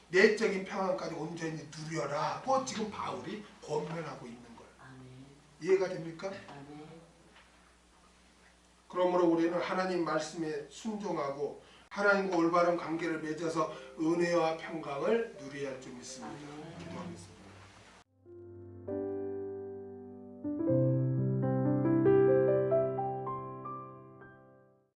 내적인 평안까지 온전히 누려라고 지금 바울이 권면하고 있는 거예요. 이해가 됩니까? 그러므로 우리는 하나님 말씀에 순종하고 하나님과 올바른 관계를 맺어서 은혜와 평강을 누려야 할 줄 믿습니다. 기도하겠습니다.